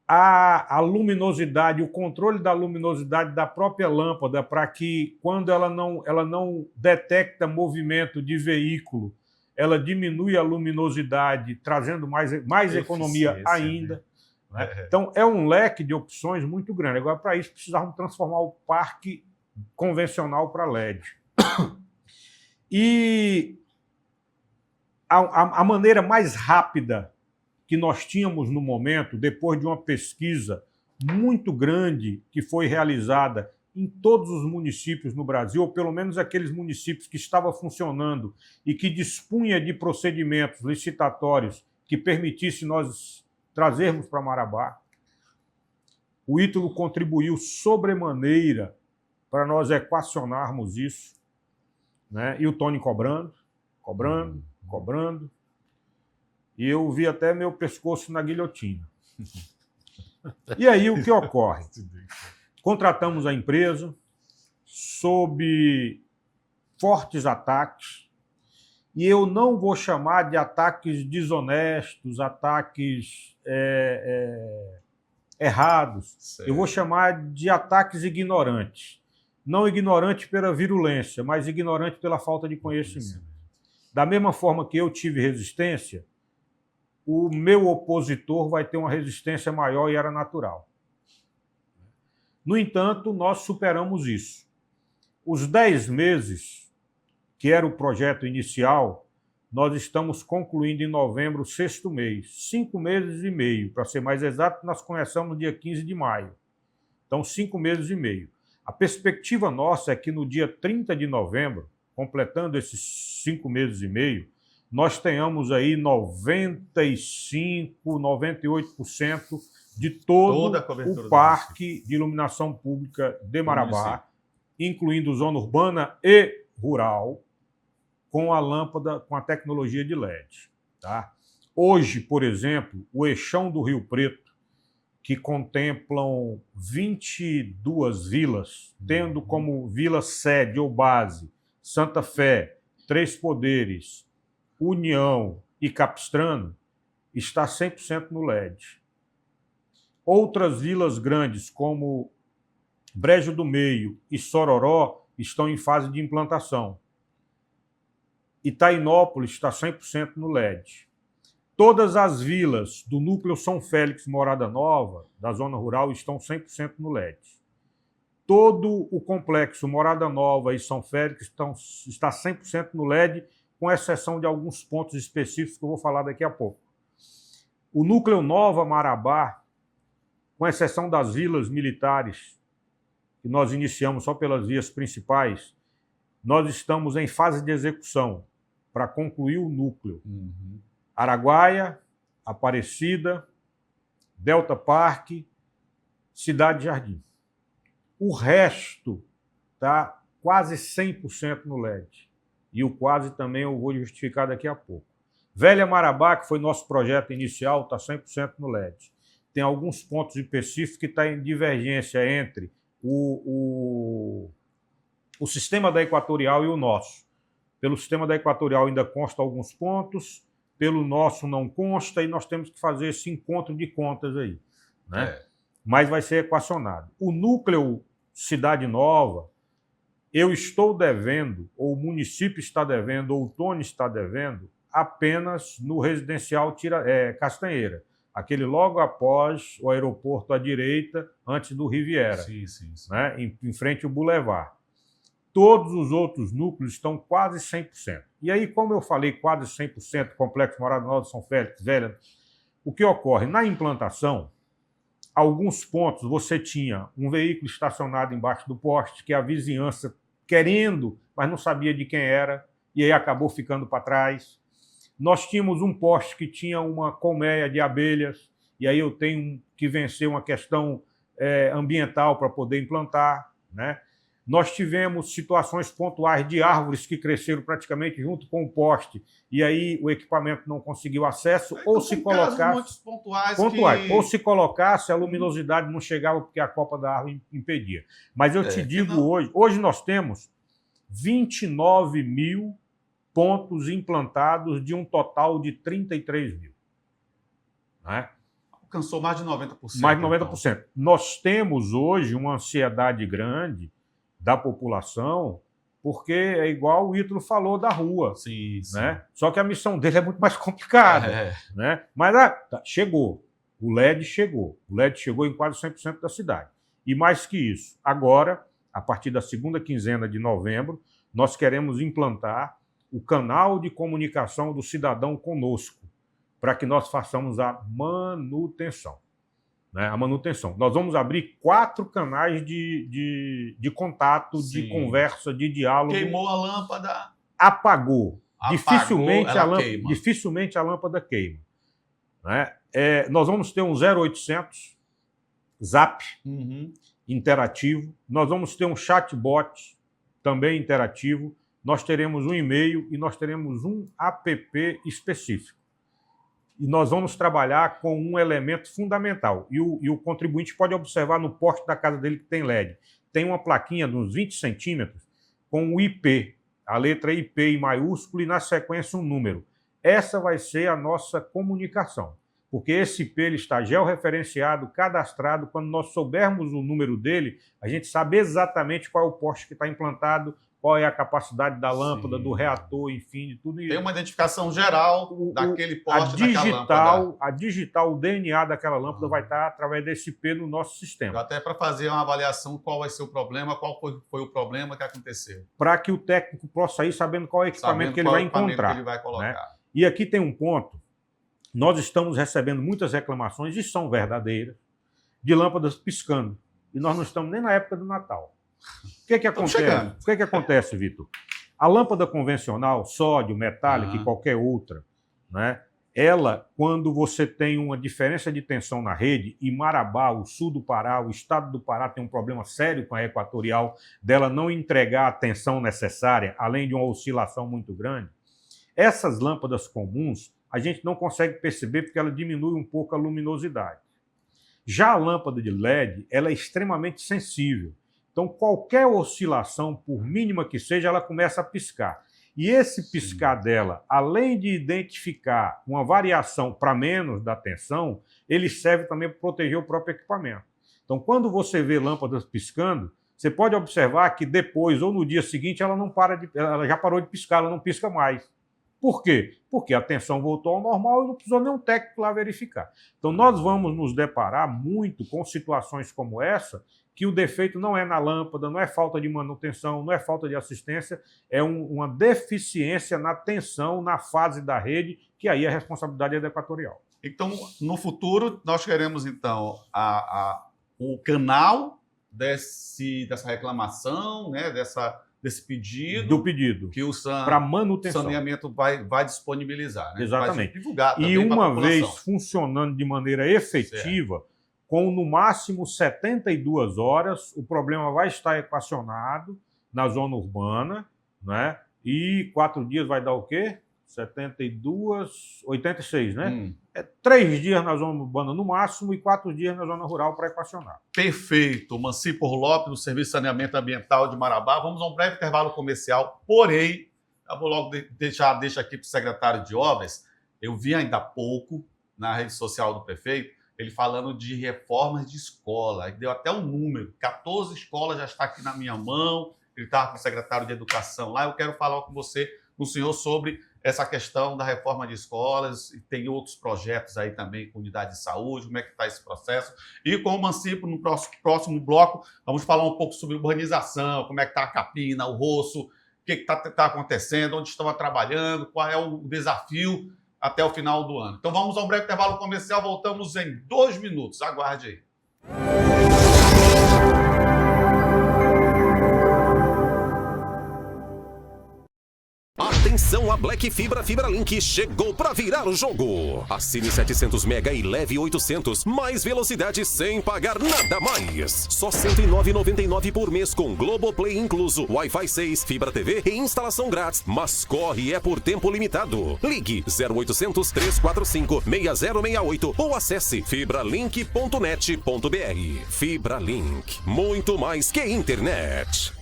a luminosidade, o controle da luminosidade da própria lâmpada, para que, quando ela não detecta movimento de veículo, ela diminui a luminosidade, trazendo mais economia ainda. Né? Então, é um leque de opções muito grande. Agora, para isso, precisávamos transformar o parque convencional para LED. E a maneira mais rápida que nós tínhamos no momento, depois de uma pesquisa muito grande que foi realizada em todos os municípios no Brasil, ou pelo menos aqueles municípios que estavam funcionando e que dispunha de procedimentos licitatórios que permitissem nós trazermos para Marabá. O Ítalo contribuiu sobremaneira para nós equacionarmos isso, né? E o Tony cobrando. E eu vi até meu pescoço na guilhotina. E aí o que ocorre? Contratamos a empresa sob fortes ataques, e eu não vou chamar de ataques desonestos, ataques errados, eu vou chamar de ataques ignorantes. Não ignorante pela virulência, mas ignorante pela falta de conhecimento. Da mesma forma que eu tive resistência, o meu opositor vai ter uma resistência maior e era natural. No entanto, nós superamos isso. Os 10 meses, que era o projeto inicial, nós estamos concluindo em novembro, o 6º mês. 5 meses e meio, para ser mais exato, nós começamos no dia 15 de maio. Então, 5 meses e meio. A perspectiva nossa é que no dia 30 de novembro, completando esses 5 meses e meio, nós tenhamos aí 95%, 98% de todo o parque de iluminação pública de Marabá, incluindo zona urbana e rural, com a lâmpada, com a tecnologia de LED. Tá? Hoje, por exemplo, o Eixão do Rio Preto, que contemplam 22 vilas, tendo como vila sede ou base Santa Fé, Três Poderes, União e Capistrano, está 100% no LED. Outras vilas grandes, como Brejo do Meio e Sororó, estão em fase de implantação. Itainópolis está 100% no LED. Todas as vilas do núcleo São Félix, Morada Nova, da zona rural, estão 100% no LED. Todo o complexo Morada Nova e São Félix está 100% no LED, com exceção de alguns pontos específicos que eu vou falar daqui a pouco. O núcleo Nova Marabá, com exceção das vilas militares, que nós iniciamos só pelas vias principais, nós estamos em fase de execução para concluir o núcleo. Araguaia, Aparecida, Delta Parque, Cidade Jardim. O resto está quase 100% no LED. E o quase também eu vou justificar daqui a pouco. Velha Marabá, que foi nosso projeto inicial, está 100% no LED. Tem alguns pontos específicos que está em divergência entre o sistema da Equatorial e o nosso. Pelo sistema da Equatorial ainda consta alguns pontos, pelo nosso não consta, e nós temos que fazer esse encontro de contas aí. Né? Mas vai ser equacionado. O núcleo Cidade Nova, eu estou devendo, ou o município está devendo, ou o Tony está devendo, apenas no residencial Castanheira, aquele logo após o aeroporto à direita, antes do Riviera, né? em frente ao Boulevard. Todos os outros núcleos estão quase 100%. E aí, como eu falei, quase 100%, Complexo Morada Nova, São Félix, Velha, o que ocorre? Na implantação, alguns pontos você tinha um veículo estacionado embaixo do poste, que a vizinhança querendo, mas não sabia de quem era, e aí acabou ficando para trás. Nós tínhamos um poste que tinha uma colmeia de abelhas, e aí eu tenho que vencer uma questão ambiental para poder implantar, né? Nós tivemos situações pontuais de árvores que cresceram praticamente junto com o poste, e aí o equipamento não conseguiu acesso, então, ou se colocasse... Ou se colocasse, a luminosidade não chegava porque a copa da árvore impedia. Mas eu te digo hoje nós temos 29 mil pontos implantados de um total de 33 mil. Né? Alcançou mais de 90%. Mais de 90%. Então. Nós temos hoje uma ansiedade grande da população, porque é igual o Ítalo falou da rua. Sim. Né? Só que a missão dele é muito mais complicada. Né? Mas chegou. O LED chegou. O LED chegou em quase 100% da cidade. E mais que isso, agora, a partir da segunda quinzena de novembro, nós queremos implantar o canal de comunicação do cidadão conosco, para que nós façamos a manutenção. Né? A manutenção. Nós vamos abrir 4 canais de contato, Sim. de conversa, de diálogo. Queimou a lâmpada. Apagou. Queima. Dificilmente a lâmpada queima. Né? Nós vamos ter um 0800 Zap interativo. Nós vamos ter um chatbot também interativo. Nós teremos um e-mail e nós teremos um app específico. E nós vamos trabalhar com um elemento fundamental. E o contribuinte pode observar no poste da casa dele que tem LED. Tem uma plaquinha de uns 20 centímetros com o IP, a letra IP em maiúsculo e na sequência um número. Essa vai ser a nossa comunicação. Porque esse IP ele está georreferenciado, cadastrado. Quando nós soubermos o número dele, a gente sabe exatamente qual é o poste que está implantado, qual é a capacidade da lâmpada, do reator, enfim, de tudo isso. Tem uma identificação geral daquele poste, daquela lâmpada. A digital, o DNA daquela lâmpada vai estar através desse IP no nosso sistema. Até para fazer uma avaliação qual vai ser o problema, qual foi o problema que aconteceu. Para que o técnico possa ir sabendo qual é o equipamento que ele vai encontrar. Que ele vai colocar. Né? E aqui tem um ponto. Nós estamos recebendo muitas reclamações, e são verdadeiras, de lâmpadas piscando. E nós não estamos nem na época do Natal. O que acontece? O que acontece, Vitor? A lâmpada convencional, sódio, metálica e qualquer outra, né? Ela, quando você tem uma diferença de tensão na rede, e Marabá, o sul do Pará, o estado do Pará tem um problema sério com a equatorial, dela não entregar a tensão necessária, além de uma oscilação muito grande, essas lâmpadas comuns, a gente não consegue perceber porque ela diminui um pouco a luminosidade. Já a lâmpada de LED, ela é extremamente sensível. Então, qualquer oscilação, por mínima que seja, ela começa a piscar. E esse piscar dela, além de identificar uma variação para menos da tensão, ele serve também para proteger o próprio equipamento. Então, quando você vê lâmpadas piscando, você pode observar que depois ou no dia seguinte ela já parou de piscar, ela não pisca mais. Por quê? Porque a tensão voltou ao normal e não precisou nenhum técnico lá verificar. Então, nós vamos nos deparar muito com situações como essa, que o defeito não é na lâmpada, não é falta de manutenção, não é falta de assistência, é uma deficiência na tensão, na fase da rede, que aí a responsabilidade é da Equatorial. Então, no futuro, nós queremos, então, o canal dessa reclamação, né, desse pedido. Do pedido. Que o manutenção. Saneamento vai disponibilizar. Né? Exatamente. Vai divulgar também e uma pra vez funcionando de maneira efetiva, com no máximo 72 horas, o problema vai estar equacionado na zona urbana, né? E 4 dias vai dar o quê? 72, 86, né? 3 dias na zona urbana no máximo e 4 dias na zona rural para equacionar. Perfeito. Mancipor Lopes, do Serviço de Saneamento Ambiental de Marabá. Vamos a um breve intervalo comercial, porém, eu vou logo deixa aqui para o secretário de Obras. Eu vi ainda há pouco, na rede social do prefeito, ele falando de reformas de escola. Ele deu até um número, 14 escolas já está aqui na minha mão. Ele estava com o secretário de Educação lá. Eu quero falar com você, com o senhor, sobre essa questão da reforma de escolas. E tem outros projetos aí também, com unidade de saúde, como é que está esse processo. E com o Mancipro, no próximo bloco, vamos falar um pouco sobre urbanização, como é que está a Capina, o Roço, o que está acontecendo, onde estão trabalhando, qual é o desafio até o final do ano. Então vamos a um breve intervalo comercial, voltamos em 2 minutos. Aguarde aí. Atenção, a Black Fibra Link chegou para virar o jogo. Assine 700 mega e leve 800, mais velocidade sem pagar nada mais. Só R$ 109,99 por mês com Globoplay incluso, Wi-Fi 6, fibra TV e instalação grátis. Mas corre, é por tempo limitado. Ligue 0800 345 6068 ou acesse fibralink.net.br. Fibra Link, muito mais que internet.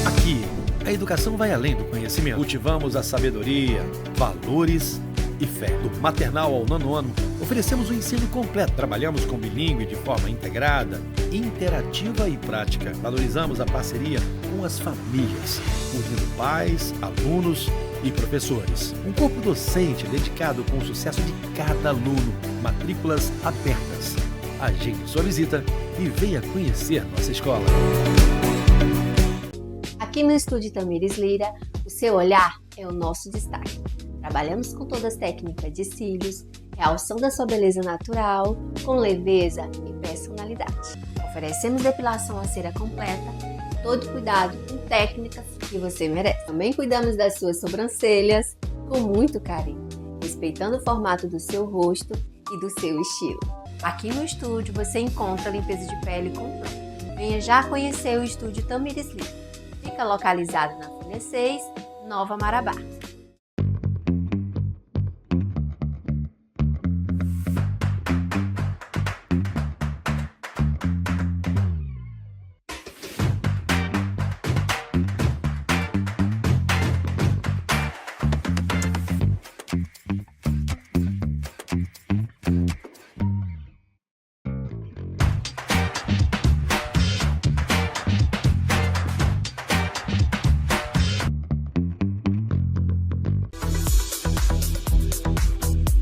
Aqui, a educação vai além do conhecimento. Cultivamos a sabedoria, valores e fé. Do maternal ao 9º ano, oferecemos o ensino completo. Trabalhamos com bilíngue de forma integrada, interativa e prática. Valorizamos a parceria com com as famílias, unindo pais, alunos e professores. Um corpo docente dedicado com o sucesso de cada aluno. Matrículas abertas. Agende sua visita e venha conhecer nossa escola. Aqui no Estúdio Tamires Lira, o seu olhar é o nosso destaque. Trabalhamos com todas as técnicas de cílios, realçam da sua beleza natural, com leveza e personalidade. Oferecemos depilação a cera completa, todo cuidado com técnicas que você merece. Também cuidamos das suas sobrancelhas com muito carinho, respeitando o formato do seu rosto e do seu estilo. Aqui no estúdio você encontra limpeza de pele completa. Venha já conhecer o Estúdio Tamires Lira. Fica localizado na Folha 6, Nova Marabá.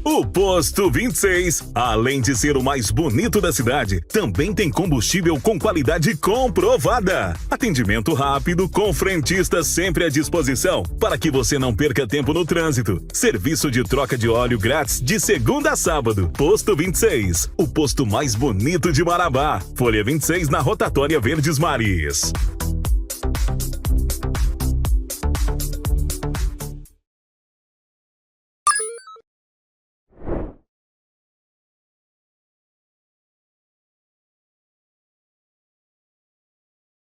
O Posto 26, além de ser o mais bonito da cidade, também tem combustível com qualidade comprovada. Atendimento rápido, com frentista sempre à disposição, para que você não perca tempo no trânsito. Serviço de troca de óleo grátis de segunda a sábado. Posto 26, o posto mais bonito de Marabá. Folha 26 na Rotatória Verdes Mares.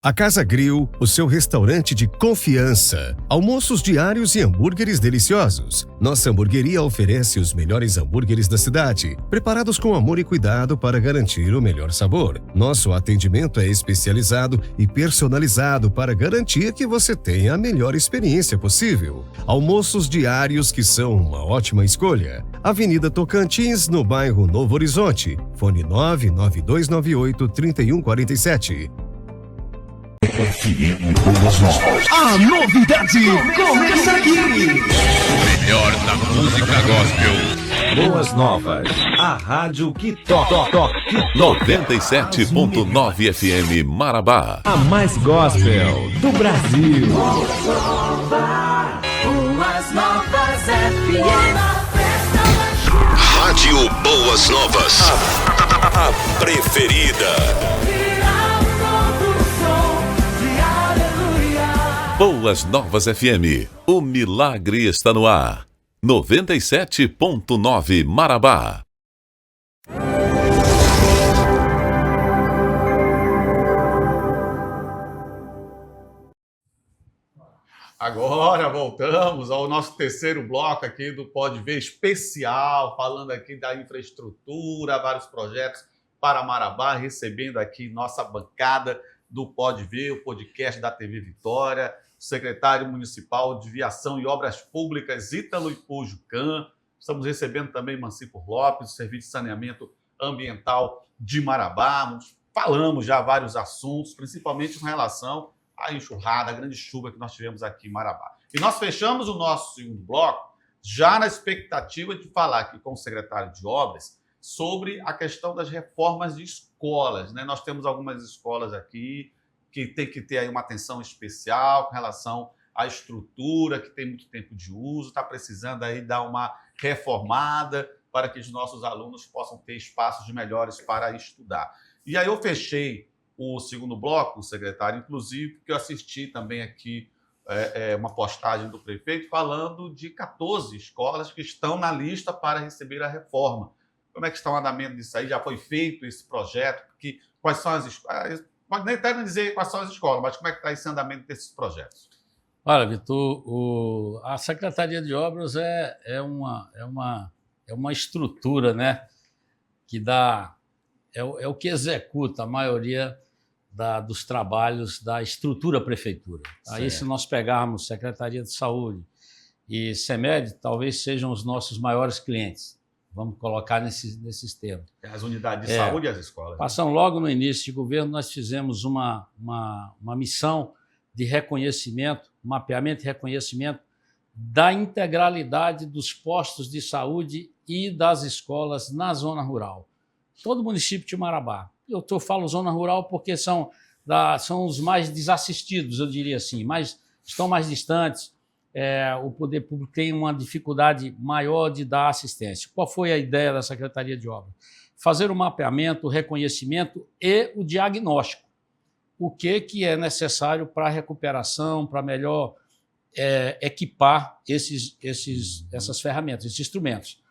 A Casa Grill, o seu restaurante de confiança. Almoços diários e hambúrgueres deliciosos. Nossa hamburgueria oferece os melhores hambúrgueres da cidade, preparados com amor e cuidado para garantir o melhor sabor. Nosso atendimento é especializado e personalizado para garantir que você tenha a melhor experiência possível. Almoços diários que são uma ótima escolha. Avenida Tocantins, no bairro Novo Horizonte. Fone 99298-3147. A novidade começa aqui. O melhor da música gospel. Boas Novas, a rádio que toca. 97.9 FM Marabá. A mais gospel do Brasil. Boas Novas FM. Rádio Boas Novas. A preferida. Boas Novas FM, o milagre está no ar. 97.9 Marabá. Agora voltamos ao nosso terceiro bloco aqui do Pode Ver especial, falando aqui da infraestrutura, vários projetos para Marabá, recebendo aqui nossa bancada do Pode Ver, o podcast da TV Vitória, o secretário municipal de Viação e Obras Públicas, Ítalo Ipujucan. Estamos recebendo também Mancipo Lopes, do Serviço de Saneamento Ambiental de Marabá. Falamos já vários assuntos, principalmente com relação à enxurrada, a grande chuva que nós tivemos aqui em Marabá. E nós fechamos o nosso segundo bloco já na expectativa de falar aqui com o secretário de Obras sobre a questão das reformas de escolas, né? Nós temos algumas escolas aqui que tem que ter aí uma atenção especial com relação à estrutura, que tem muito tempo de uso, está precisando aí dar uma reformada para que os nossos alunos possam ter espaços melhores para estudar. E aí eu fechei o segundo bloco, secretário, inclusive, porque eu assisti também aqui uma postagem do prefeito falando de 14 escolas que estão na lista para receber a reforma. Como é que está o andamento disso aí? Já foi feito esse projeto? Quais são as escolas? Pode nem até dizer quais são as escolas, mas como é que está esse andamento desses projetos? Olha, Vitor, a Secretaria de Obras é uma estrutura, né, que dá... É o que executa a maioria dos trabalhos da estrutura prefeitura. Certo. Aí, se nós pegarmos Secretaria de Saúde e CEMED, talvez sejam os nossos maiores clientes. Vamos colocar nesses termos. As unidades de saúde e as escolas. Passamos logo no início de governo, nós fizemos uma missão de reconhecimento, mapeamento e reconhecimento da integralidade dos postos de saúde e das escolas na zona rural. Todo o município de Marabá. Eu falo zona rural porque são os mais desassistidos, eu diria assim, estão mais distantes. O poder público tem uma dificuldade maior de dar assistência. Qual foi a ideia da Secretaria de Obras? Fazer o mapeamento, o reconhecimento e o diagnóstico. O que é necessário para a recuperação, para melhor equipar essas ferramentas, esses instrumentos,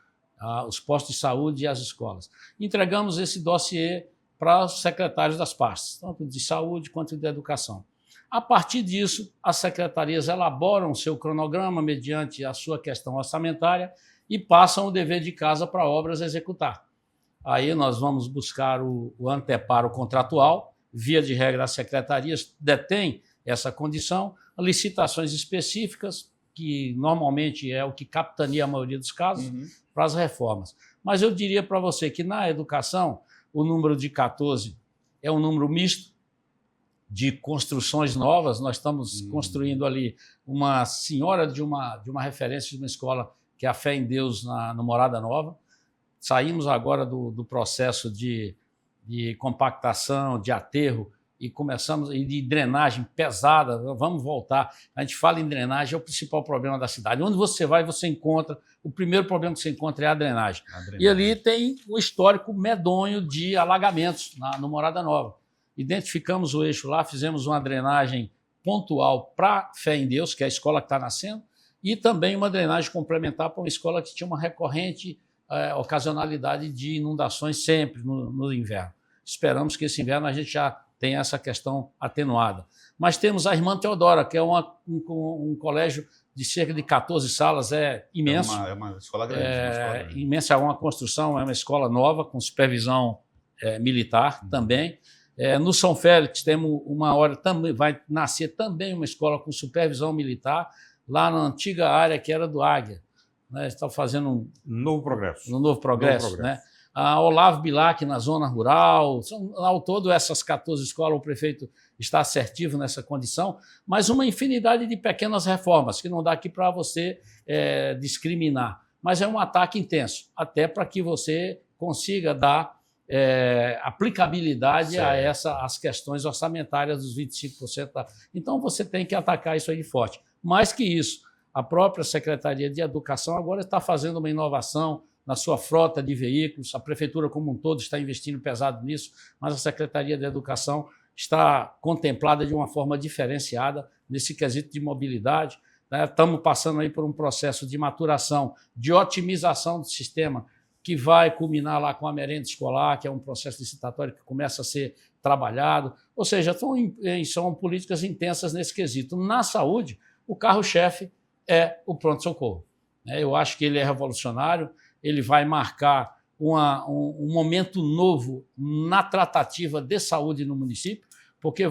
os postos de saúde e as escolas. Entregamos esse dossiê para os secretários das pastas, tanto de saúde quanto de educação. A partir disso, as secretarias elaboram o seu cronograma mediante a sua questão orçamentária e passam o dever de casa para obras executar. Aí nós vamos buscar o anteparo contratual, via de regra as secretarias detêm essa condição, licitações específicas, que normalmente é o que capitaneia a maioria dos casos, para as reformas. Mas eu diria para você que na educação o número de 14 é um número misto de construções novas. Nós estamos construindo ali uma senhora de uma referência de uma escola que é a Fé em Deus no Morada Nova. Saímos agora do processo de compactação, de aterro, e começamos de drenagem pesada. Vamos voltar. A gente fala em drenagem, é o principal problema da cidade. Onde você vai, você encontra. O primeiro problema que você encontra é a drenagem. E ali tem um histórico medonho de alagamentos no Morada Nova. Identificamos o eixo lá, fizemos uma drenagem pontual para Fé em Deus, que é a escola que está nascendo, e também uma drenagem complementar para uma escola que tinha uma recorrente ocasionalidade de inundações sempre no inverno. Esperamos que esse inverno a gente já tenha essa questão atenuada. Mas temos a Irmã Teodora, que é um colégio de cerca de 14 salas, é imenso. É uma escola grande. Imensa, é uma construção, é uma escola nova, com supervisão militar também. No São Félix temos uma hora, também vai nascer também uma escola com supervisão militar, lá na antiga área que era do Águia. Né? Está fazendo um Novo Progresso. No Novo Progresso. Né? A Olavo Bilac na zona rural, ao todo essas 14 escolas, o prefeito está assertivo nessa condição, mas uma infinidade de pequenas reformas, que não dá aqui para você discriminar, mas é um ataque intenso, até para que você consiga dar aplicabilidade às questões orçamentárias dos 25%. Então você tem que atacar isso aí forte. Mais que isso, a própria Secretaria de Educação agora está fazendo uma inovação na sua frota de veículos. A Prefeitura como um todo está investindo pesado nisso, mas a Secretaria de Educação está contemplada de uma forma diferenciada nesse quesito de mobilidade. Né? Estamos passando aí por um processo de maturação, de otimização do sistema, que vai culminar lá com a merenda escolar, que é um processo licitatório que começa a ser trabalhado. Ou seja, são políticas intensas nesse quesito. Na saúde, o carro-chefe é o pronto-socorro. Eu acho que ele é revolucionário, ele vai marcar um momento novo na tratativa de saúde no município, porque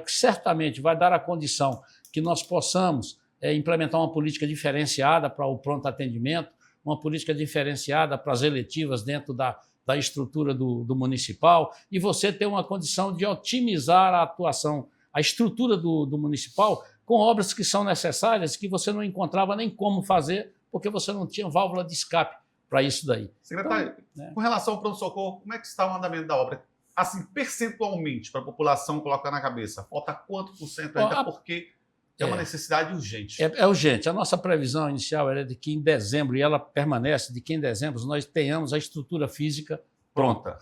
certamente vai dar a condição que nós possamos implementar uma política diferenciada para o pronto atendimento, uma política diferenciada para as eletivas dentro da estrutura do municipal, e você ter uma condição de otimizar a atuação, a estrutura do municipal, com obras que são necessárias, que você não encontrava nem como fazer, porque você não tinha válvula de escape para isso daí. Secretário, com relação ao pronto-socorro, como é que está o andamento da obra? Assim, percentualmente, para a população colocar na cabeça, falta quanto por cento ainda, porque é uma necessidade urgente. É urgente. A nossa previsão inicial era de que em dezembro, e ela permanece, de que em dezembro nós tenhamos a estrutura física pronta.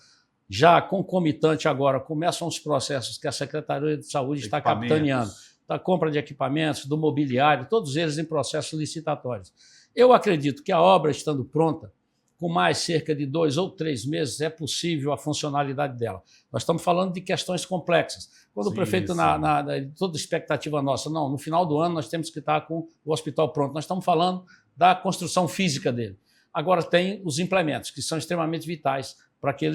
Já concomitante agora, começam os processos que a Secretaria de Saúde está capitaneando, da compra de equipamentos, do mobiliário, todos eles em processos licitatórios. Eu acredito que a obra estando pronta, com mais cerca de 2 ou 3 meses, é possível a funcionalidade dela. Nós estamos falando de questões complexas. Quando o prefeito, toda expectativa nossa, não, no final do ano nós temos que estar com o hospital pronto. Nós estamos falando da construção física dele. Agora tem os implementos, que são extremamente vitais para que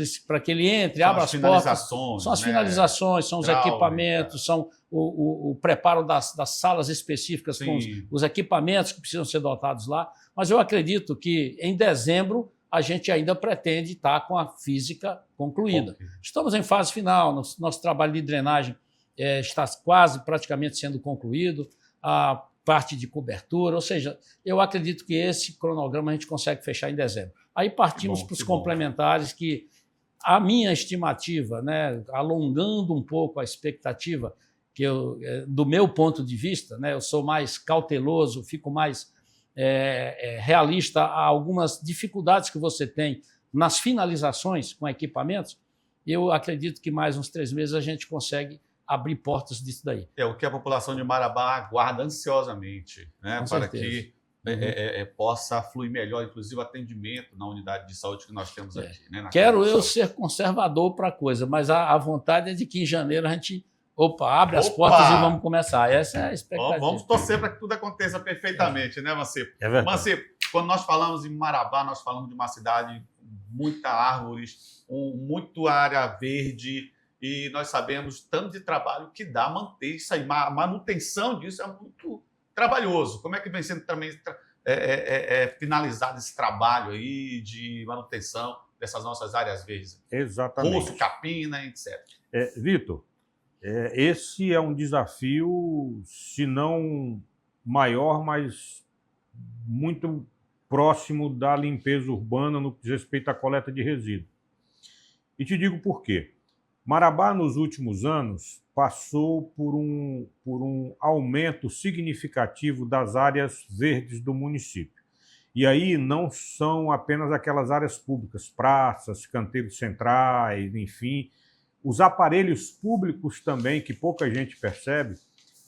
ele entre, abra as portas. São as finalizações, são os equipamentos, são o preparo das salas específicas com os equipamentos que precisam ser dotados lá. Mas eu acredito que em dezembro a gente ainda pretende estar com a física concluída. Estamos em fase final, nosso trabalho de drenagem está quase praticamente sendo concluído, a parte de cobertura, ou seja, eu acredito que esse cronograma a gente consegue fechar em dezembro. Aí partimos para os complementares, que a minha estimativa, né, alongando um pouco a expectativa, que do meu ponto de vista, né, eu sou mais cauteloso, fico mais realista a algumas dificuldades que você tem nas finalizações com equipamentos, eu acredito que mais uns 3 meses a gente consegue abrir portas disso daí. É o que a população de Marabá aguarda ansiosamente, né, para que possa fluir melhor, inclusive, o atendimento na unidade de saúde que nós temos aqui. Né, Quero eu ser conservador para a coisa, mas a vontade é de que em janeiro a gente abre as portas e vamos começar. Essa é a expectativa. Vamos torcer para que tudo aconteça perfeitamente, né, Mancebo? É verdade. Mancebo, quando nós falamos em Marabá, nós falamos de uma cidade com muitas árvores, muito área verde, e nós sabemos tanto de trabalho que dá manter isso aí. A manutenção disso é muito trabalhoso. Como é que vem sendo também finalizado esse trabalho aí de manutenção dessas nossas áreas verdes? Exatamente. Poço, capina, etc. Vitor, esse é um desafio, se não maior, mas muito próximo da limpeza urbana no que diz respeito à coleta de resíduos. E te digo por quê. Marabá, nos últimos anos, passou por um aumento significativo das áreas verdes do município. E aí não são apenas aquelas áreas públicas, praças, canteiros centrais, enfim. Os aparelhos públicos também, que pouca gente percebe,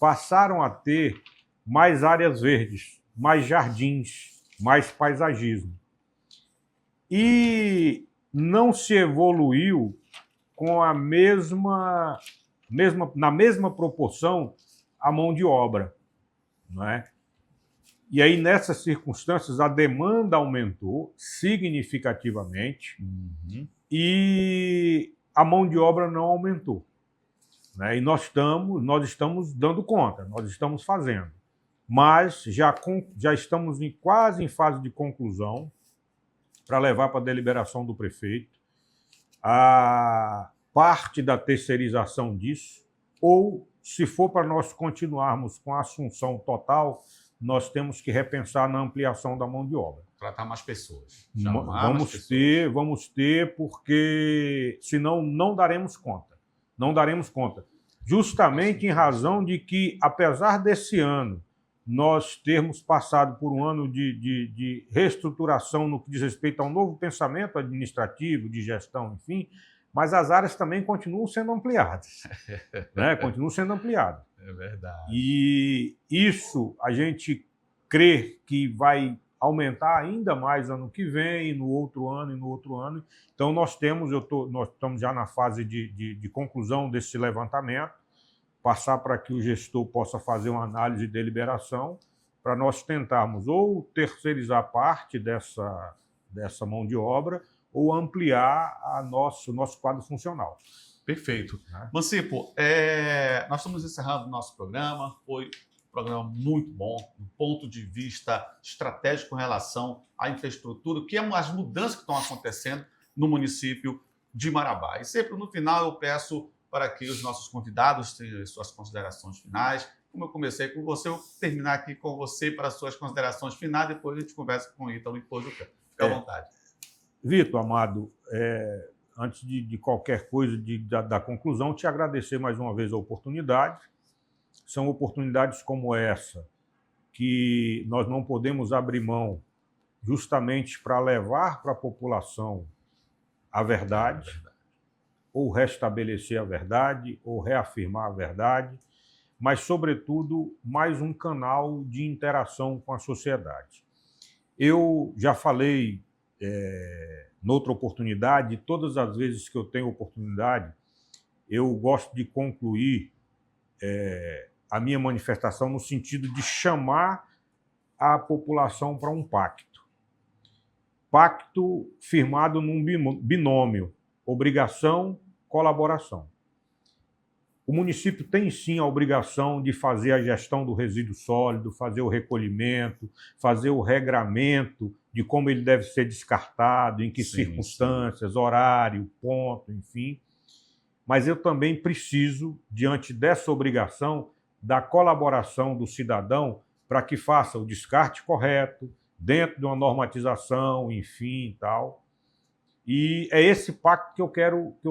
passaram a ter mais áreas verdes, mais jardins, mais paisagismo. E não se evoluiu com na mesma proporção a mão de obra, não é? E aí, nessas circunstâncias, a demanda aumentou significativamente e a mão de obra não aumentou, né? E nós estamos dando conta, nós estamos fazendo, mas já estamos quase em fase de conclusão para levar para a deliberação do prefeito a parte da terceirização disso, ou, se for para nós continuarmos com a assunção total, nós temos que repensar na ampliação da mão de obra. Tratar mais pessoas. Vamos ter, porque senão não daremos conta. Não daremos conta. Justamente em razão de que, apesar desse ano nós termos passado por um ano de reestruturação no que diz respeito a um novo pensamento administrativo, de gestão, enfim, mas as áreas também continuam sendo ampliadas. Né? Continuam sendo ampliadas. É verdade. E isso a gente crê que vai aumentar ainda mais ano que vem, no outro ano e no outro ano. Então nós estamos já na fase de conclusão desse levantamento, passar para que o gestor possa fazer uma análise e deliberação, para nós tentarmos ou terceirizar parte dessa mão de obra ou ampliar o nosso quadro funcional. Perfeito. Mancipo, nós estamos encerrando o nosso programa. Foi um programa muito bom, do ponto de vista estratégico com relação à infraestrutura, que é as mudanças que estão acontecendo no município de Marabá. E sempre no final eu peço para que os nossos convidados tenham suas considerações finais. Como eu comecei com você, eu vou terminar aqui com você para as suas considerações finais, depois a gente conversa com o Ítalo e depois do campo. Fique à vontade. Vitor, amado, antes de qualquer coisa, da conclusão, te agradecer mais uma vez a oportunidade. São oportunidades como essa que nós não podemos abrir mão justamente para levar para a população a verdade, ou restabelecer a verdade, ou reafirmar a verdade, mas, sobretudo, mais um canal de interação com a sociedade. Eu já falei noutra oportunidade, todas as vezes que eu tenho oportunidade, eu gosto de concluir a minha manifestação no sentido de chamar a população para um pacto. Pacto firmado num binômio, obrigação, colaboração. O município tem sim a obrigação de fazer a gestão do resíduo sólido, fazer o recolhimento, fazer o regramento de como ele deve ser descartado, em que circunstâncias, horário, ponto, enfim. mas eu também preciso, diante dessa obrigação, da colaboração do cidadão para que faça o descarte correto, dentro de uma normatização, enfim, e tal. E é esse pacto que eu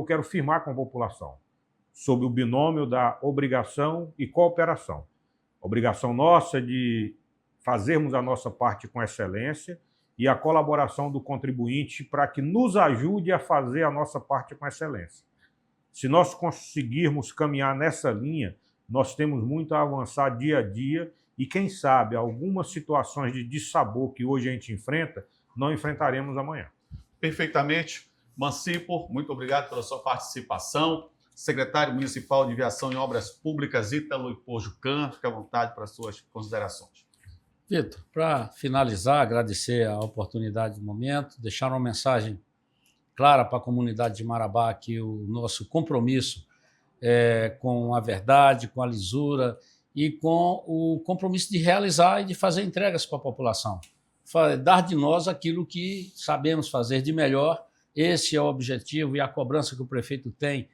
quero firmar com a população, sob o binômio da obrigação e cooperação. A obrigação nossa de fazermos a nossa parte com excelência e a colaboração do contribuinte para que nos ajude a fazer a nossa parte com excelência. Se nós conseguirmos caminhar nessa linha, nós temos muito a avançar dia a dia e, quem sabe, algumas situações de dissabor que hoje a gente enfrenta, não enfrentaremos amanhã. Perfeitamente. Mancipo, muito obrigado pela sua participação. Secretário Municipal de Viação e Obras Públicas, Ítalo Ipojucan, fique à vontade para as suas considerações. Vitor, para finalizar, agradecer a oportunidade do momento, deixar uma mensagem clara para a comunidade de Marabá que o nosso compromisso com a verdade, com a lisura e com o compromisso de realizar e de fazer entregas para a população. Dar de nós aquilo que sabemos fazer de melhor. Esse é o objetivo e a cobrança que o prefeito tem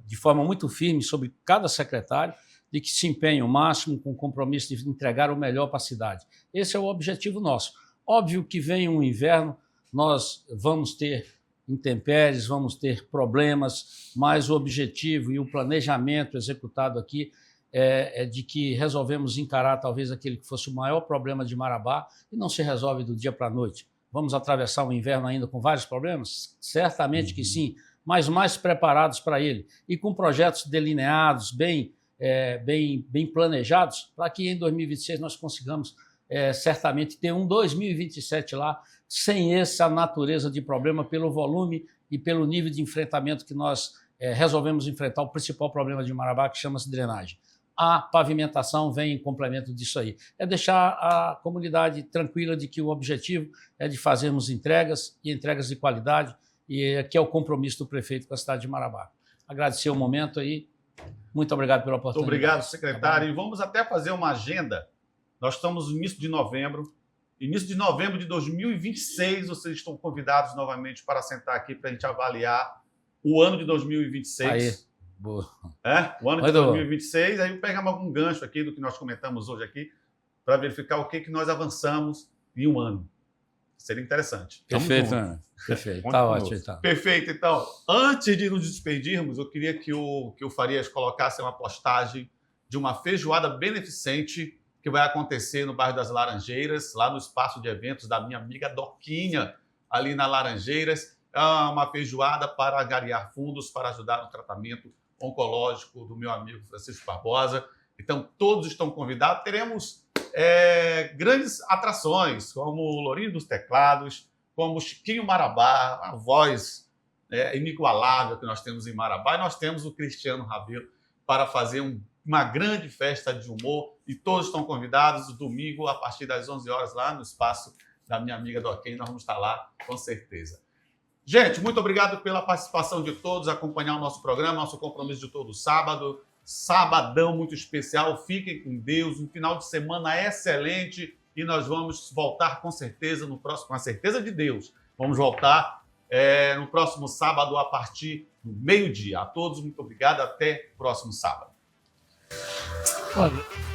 de forma muito firme sobre cada secretário, de que se empenhe o máximo com o compromisso de entregar o melhor para a cidade. Esse é o objetivo nosso. Óbvio que vem um inverno, nós vamos ter intempéries, vamos ter problemas, mas o objetivo e o planejamento executado aqui é de que resolvemos encarar talvez aquele que fosse o maior problema de Marabá e não se resolve do dia para a noite. Vamos atravessar o inverno ainda com vários problemas? Certamente que sim, mas mais preparados para ele e com projetos delineados, bem planejados, para que em 2026 nós consigamos certamente ter um 2027 lá, sem essa natureza de problema, pelo volume e pelo nível de enfrentamento que nós resolvemos enfrentar o principal problema de Marabá, que chama-se drenagem. A pavimentação vem em complemento disso aí. É deixar a comunidade tranquila de que o objetivo é de fazermos entregas e entregas de qualidade, e que é o compromisso do prefeito com a cidade de Marabá. Agradecer o momento aí. Muito obrigado pela oportunidade. Muito obrigado, secretário. E vamos até fazer uma agenda. Nós estamos no início de novembro. Início de novembro de 2026, vocês estão convidados novamente para sentar aqui para a gente avaliar o ano de 2026. Aí, boa. O ano de 2026. Aí pegamos algum gancho aqui do que nós comentamos hoje aqui para verificar o que nós avançamos em um ano. Seria interessante. Perfeito, né? Perfeito. Tá ótimo. Então. Perfeito. Então, antes de nos despedirmos, eu queria que o Farias colocasse uma postagem de uma feijoada beneficente que vai acontecer no bairro das Laranjeiras, lá no espaço de eventos da minha amiga Doquinha, ali na Laranjeiras. É uma feijoada para angariar fundos para ajudar no tratamento oncológico do meu amigo Francisco Barbosa. Então, todos estão convidados. Teremos grandes atrações, como o Lourinho dos Teclados, como o Chiquinho Marabá, a voz inigualável que nós temos em Marabá. E nós temos o Cristiano Rabelo para fazer uma grande festa de humor. E todos estão convidados. Domingo, a partir das 11 horas, lá no espaço da minha amiga Doquinha. Nós vamos estar lá, com certeza. Gente, muito obrigado pela participação de todos, acompanhar o nosso programa, nosso compromisso de todo sábado. Sabadão muito especial. Fiquem com Deus. Um final de semana excelente. E nós vamos voltar com certeza no próximo, com a certeza de Deus. Vamos voltar no próximo sábado a partir do meio-dia. A todos, muito obrigado. Até o próximo sábado. Olha.